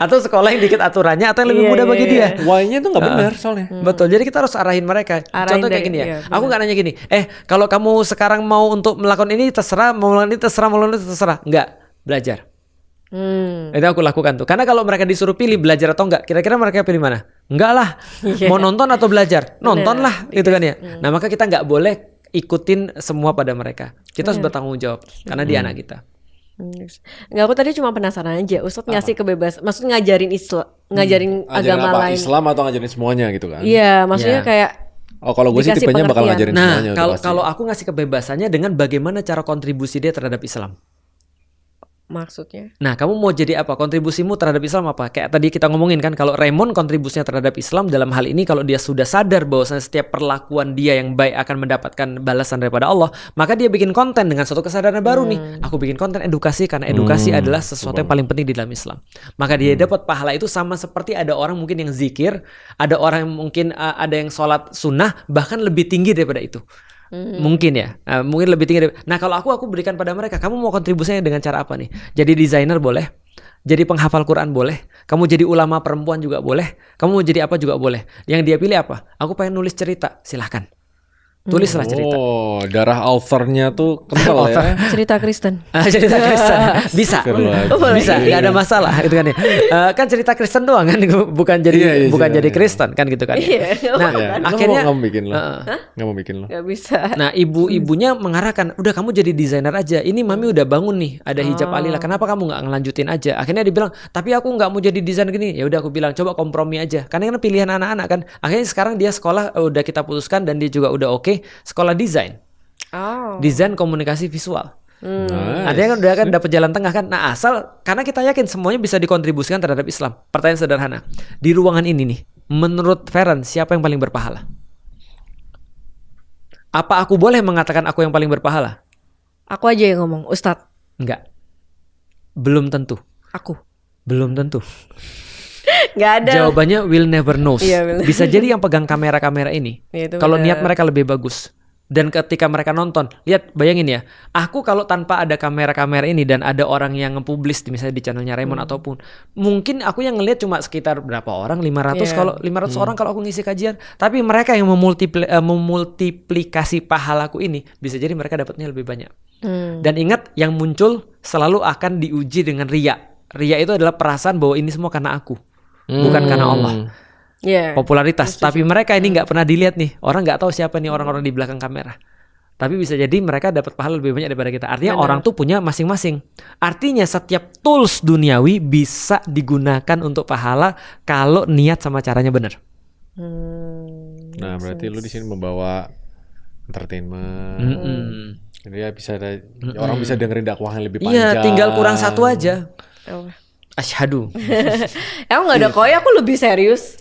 Atau sekolah yang dikit aturannya atau yang lebih mudah bagi dia. Why-nya itu nggak benar soalnya. Betul. Jadi kita harus arahin mereka. Contoh kayak gini ya. Aku nggak nanya gini. Kalau kamu sekarang mau untuk melakukan ini terserah, mau melakukan ini terserah, mau melakukan ini terserah. Enggak, belajar. Itu aku lakukan tuh. Karena kalau mereka disuruh pilih belajar atau enggak, kira-kira mereka pilih mana? Enggak lah. Mau nonton atau belajar? Nonton lah, gitu kan ya. Nah, maka kita nggak boleh ikutin semua pada mereka. Kita harus bertanggung jawab karena dia anak kita. Enggak, aku tadi cuma penasaran aja. Ustadz ngasih kebebasan, maksudnya ngajarin Islam, ngajarin agama lain. Islam atau ngajarin semuanya gitu kan? Iya, maksudnya kayak kalau gue sih tipenya bakal ngajarin semuanya. Nah, kalau aku ngasih kebebasannya dengan bagaimana cara kontribusi dia terhadap Islam. Maksudnya? Nah, kamu mau jadi apa? Kontribusimu terhadap Islam apa? Kayak tadi kita ngomongin kan, kalau Raymond kontribusinya terhadap Islam dalam hal ini, kalau dia sudah sadar bahwasanya setiap perlakuan dia yang baik akan mendapatkan balasan daripada Allah, maka dia bikin konten dengan suatu kesadaran baru nih. Aku bikin konten edukasi karena edukasi adalah sesuatu yang paling penting di dalam Islam. Maka dia dapat pahala itu sama seperti ada orang mungkin yang zikir, ada orang yang mungkin ada yang sholat sunnah, bahkan lebih tinggi daripada itu. Mungkin ya, mungkin lebih tinggi. Nah, kalau aku berikan pada mereka, kamu mau kontribusinya dengan cara apa nih? Jadi desainer boleh, jadi penghafal Quran boleh, kamu jadi ulama perempuan juga boleh, kamu mau jadi apa juga boleh. Yang dia pilih apa? Aku pengen nulis cerita, silahkan. Tulislah cerita. Oh, darah authornya tuh kental ya. Cerita Kristen. Cerita Kristen. Bisa. Bisa, enggak ada masalah itu kan ya. Kan cerita Kristen doang kan, bukan jadi jadi Kristen kan gitu kan. Nah, akhirnya nggak mau bikin lo. Nggak bisa. Nah, ibunya mengarahkan, udah kamu jadi desainer aja. Ini mami udah bangun nih, ada hijab alila. Kenapa kamu nggak ngelanjutin aja? Akhirnya dia bilang, tapi aku nggak mau jadi desainer gini. Ya udah aku bilang, coba kompromi aja. Karena kan pilihan anak-anak kan. Akhirnya sekarang dia sekolah udah kita putuskan dan dia juga udah oke. Sekolah desain, desain komunikasi visual. Artinya kan udah kan dapat jalan tengah kan. Nah, asal karena kita yakin semuanya bisa dikontribusikan terhadap Islam. Pertanyaan sederhana, di ruangan ini nih, menurut Feren siapa yang paling berpahala? Apa aku boleh mengatakan aku yang paling berpahala? Aku aja yang ngomong, Ustadz. Enggak, belum tentu. Aku belum tentu. Nggak ada. Jawabannya will never knows. Iya, bisa jadi yang pegang kamera-kamera ini, kalau niat mereka lebih bagus. Dan ketika mereka nonton, lihat, bayangin ya, aku kalau tanpa ada kamera-kamera ini dan ada orang yang nge-publish misalnya di channelnya Raymond ataupun mungkin aku yang ngelihat cuma sekitar berapa orang, 500 kalau 500 orang kalau aku ngisi kajian, tapi mereka yang memultiplikasi pahalaku ini, bisa jadi mereka dapatnya lebih banyak. Dan ingat, yang muncul selalu akan diuji dengan riya. Riya itu adalah perasaan bahwa ini semua karena aku, bukan karena Allah. Popularitas, tapi mereka ini nggak pernah dilihat nih, orang nggak tahu siapa nih orang-orang di belakang kamera. Tapi bisa jadi mereka dapat pahala lebih banyak daripada kita. Artinya orang tuh punya masing-masing. Artinya setiap tools duniawi bisa digunakan untuk pahala kalau niat sama caranya benar. Nah, berarti lu di sini membawa entertainment. Jadi ya bisa ada orang bisa dengerin dakwah yang lebih panjang. Iya, tinggal kurang satu aja. Asyhadu. Emang nggak ada koi, aku lebih serius.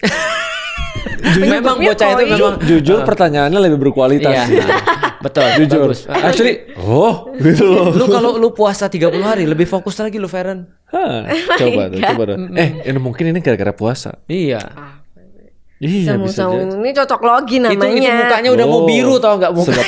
Memang bocah itu memang jujur pertanyaannya lebih berkualitas. Betul, jujur. bagus. Actually, gitu loh. Lu kalau lu puasa 30 hari lebih fokus lagi lu, Feren. Coba tuh. Mungkin ini gara-gara puasa. Iya. Iya, bisa jadi. Ini cocok logi namanya. Itu mukanya udah mau biru tau nggak muka.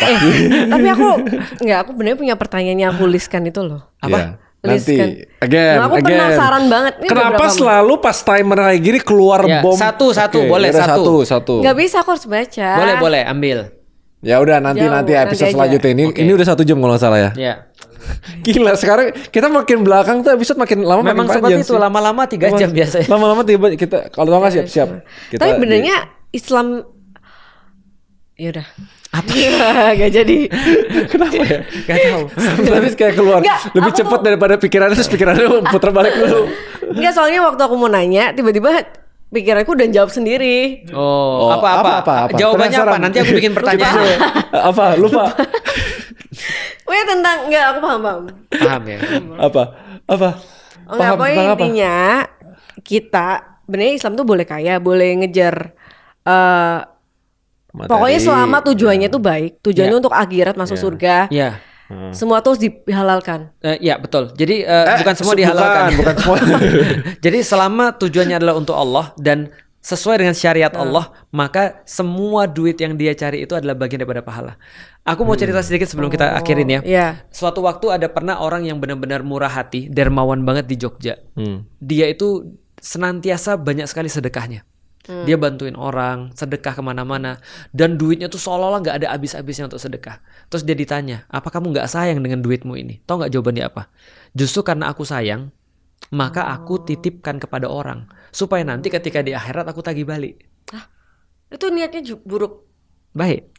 Tapi aku benernya punya pertanyaan yang aku listkan itu loh. Apa? Nanti aku penasaran banget. Ini kenapa selalu pas timer kayak gini keluar bom? Satu boleh satu. Gak bisa, aku harus baca. Boleh ambil. Ya udah nanti episode selanjutnya ini udah 1 jam kalau nggak salah ya. Iya. Gila, sekarang kita makin belakang tuh episode makin lama memang makin panjang. Memang seperti itu, lama-lama 3 jam biasanya. Lama-lama tiba kita kalau tau gak siap-siap. Tapi benernya Islam yaudah. Apa? Gak jadi. Kenapa ya? Gak tahu. Tapi kayak keluar lebih cepat daripada pikirannya, terus pikirannya putar balik dulu. Enggak, soalnya waktu aku mau nanya tiba-tiba pikiranku udah jawab sendiri. Oh, apa? Jawabannya penasaran. apa? Nanti aku bikin pertanyaan. Apa? Lupa. Oh ya, tentang enggak, aku paham. Paham ya. Apa? Oh, enggak, pokoknya intinya kita benernya Islam tuh boleh kaya, boleh ngejar pokoknya selama tujuannya tuh baik, tujuannya untuk akhirat masuk surga. Iya. Semua tuh dihalalkan. Ya betul. Jadi bukan semua dihalalkan. Bukan semua. Jadi selama tujuannya adalah untuk Allah dan sesuai dengan syariat Allah, maka semua duit yang dia cari itu adalah bagian daripada pahala. Aku mau cerita sedikit sebelum kita akhirin ya. Iya. Suatu waktu ada pernah orang yang benar-benar murah hati, dermawan banget di Jogja. Dia itu senantiasa banyak sekali sedekahnya. Dia bantuin orang, sedekah kemana-mana, dan duitnya tuh seolah-olah nggak ada habis-habisnya untuk sedekah. Terus dia ditanya, apa kamu nggak sayang dengan duitmu ini? Tahu nggak jawabannya apa? Justru karena aku sayang, maka aku titipkan kepada orang supaya nanti ketika di akhirat aku tagih balik. Itu niatnya buruk. Baik.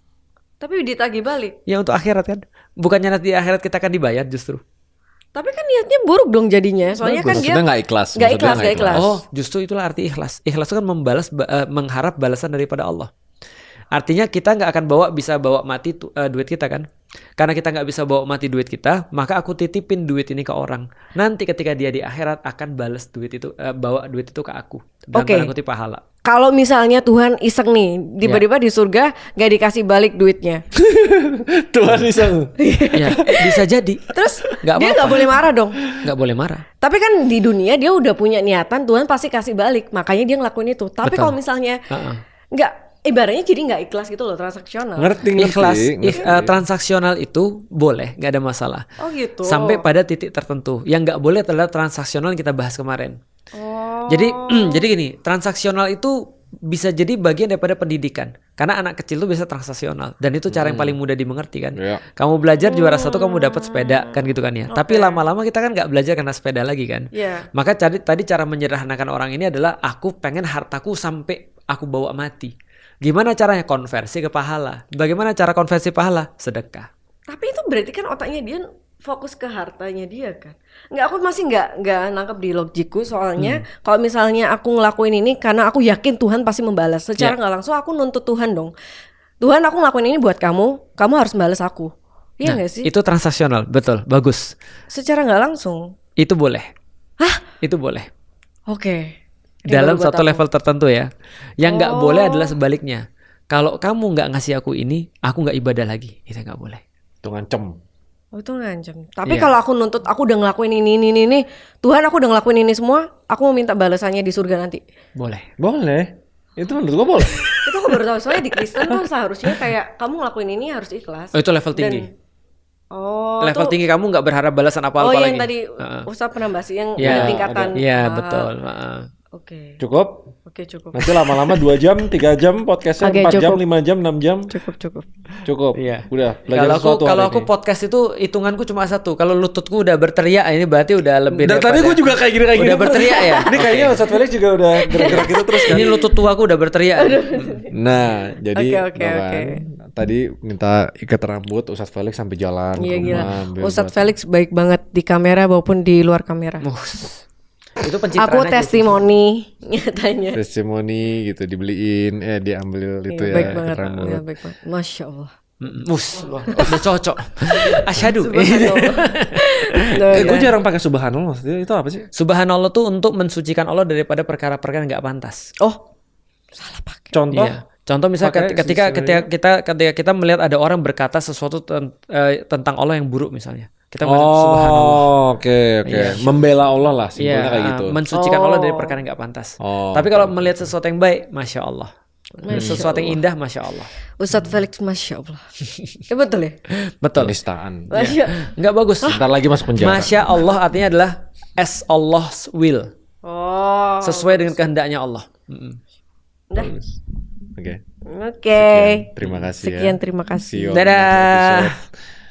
Tapi ditagih balik. Ya untuk akhirat kan. Bukannya nanti di akhirat kita akan dibayar justru. Tapi kan niatnya buruk dong jadinya. Soalnya kan dia nggak ikhlas. Nggak ikhlas. Oh, justru itulah arti ikhlas. Ikhlas itu kan mengharap balasan daripada Allah. Artinya kita nggak akan bisa bawa mati duit kita kan. Karena kita nggak bisa bawa mati duit kita, maka aku titipin duit ini ke orang. Nanti ketika dia di akhirat akan balas duit itu, bawa duit itu ke aku. Dan tanda kutip pahala. Kalau misalnya Tuhan iseng nih, tiba-tiba di surga gak dikasih balik duitnya. Tuhan iseng. Ya, bisa jadi. Terus dia nggak boleh marah dong. Nggak boleh marah. Tapi kan di dunia dia udah punya niatan, Tuhan pasti kasih balik. Makanya dia ngelakuin itu. Tapi kalau misalnya nggak, ibaratnya jadi nggak ikhlas gitu loh, transaksional. Ngerti. Transaksional itu boleh, nggak ada masalah. Oh gitu. Sampai pada titik tertentu. Yang nggak boleh adalah transaksional yang kita bahas kemarin. Jadi gini, transaksional itu bisa jadi bagian daripada pendidikan. Karena anak kecil tuh bisa transaksional dan itu cara yang paling mudah dimengerti kan. Kamu belajar juara 1 kamu dapat sepeda kan gitu kan ya. Tapi lama-lama kita kan nggak belajar karena sepeda lagi kan. Maka tadi cara menyederhanakan orang ini adalah aku pengen hartaku sampai aku bawa mati. Gimana caranya? Konversi ke pahala. Bagaimana cara konversi pahala? Sedekah. Tapi itu berarti kan otaknya dia fokus ke hartanya dia kan. Nggak, aku masih nggak nangkep di logikku soalnya kalau misalnya aku ngelakuin ini karena aku yakin Tuhan pasti membalas. Secara nggak langsung aku nuntut Tuhan dong. Tuhan, aku ngelakuin ini buat kamu harus balas aku. Iya nggak sih? Itu transaksional, betul, bagus. Secara nggak langsung. Itu boleh. Itu boleh. Oke. Dalam satu level tertentu ya. Yang nggak boleh adalah sebaliknya. Kalau kamu nggak ngasih aku ini, aku nggak ibadah lagi. Itu nggak boleh. Itu ngancem. Oh, itu ngancem. Tapi kalau aku nuntut, aku udah ngelakuin ini, Tuhan aku udah ngelakuin ini semua, aku mau minta balasannya di surga nanti. Boleh. Itu menurut gua boleh. Itu aku baru tahu. Soalnya di Kristen tuh seharusnya kayak kamu ngelakuin ini harus ikhlas. Oh, itu level tinggi. Level itu, tinggi kamu nggak berharap balasan apa-apa lagi. Oh, yang tadi Ustaz pernah bahas yang ada tingkatan. Iya, betul. Oke. Cukup? Oke, cukup. Nanti lama-lama 2 jam, 3 jam, podcastnya 4 jam, 5 jam, 6 jam. Cukup. Iya. Udah, belajar sesuatu kalau hari aku ini. podcast itu hitunganku cuma 1. Kalau lututku udah berteriak, ini berarti udah lebih Dan tadi gue juga kayak gini. Udah berteriak ya? Ini kayaknya Ustaz Felix juga udah gerak-gerak gitu terus kan. Ini lutut tuaku udah berteriak. Nah, jadi Oke. tadi minta ikat rambut Ustaz Felix sampai jalan Iya, ke rumah. gila. Ustaz Felix baik banget di kamera maupun di luar kamera. Itu pencitraan Aku aja testimoni nyatanya. Testimoni gitu dibeliin, diambil itu ya. Baik banget. ikat rambut. Ya, baik banget. Masya Allah. Udah cocok. Asyhadu. Gue jarang pakai subhanallah. Itu apa sih? Subhanallah tuh untuk mensucikan Allah daripada perkara-perkara yang nggak pantas. Oh, salah pakai. Contoh? Iya. Contoh misalnya ketika kita melihat ada orang berkata sesuatu tentang Allah yang buruk misalnya. Kita subhanallah. Oke. Iya. Membela Allah lah simpelnya kayak gitu. Mensucikan Allah dari perkara yang nggak pantas. Tapi kalau melihat sesuatu yang baik, masya Allah. Sesuatu yang indah, masya Allah. Ustadz Felix, masya Allah. Ya betul ya. Betul. Penistaan. Nggak bagus. Ntar lagi masuk penjara. Masya Allah artinya adalah as Allah's will. Oh. Sesuai dengan kehendaknya Allah. Udah. Oke. Oke. Terima kasih. Sekian, terima kasih. See you on Dadah. the next episode.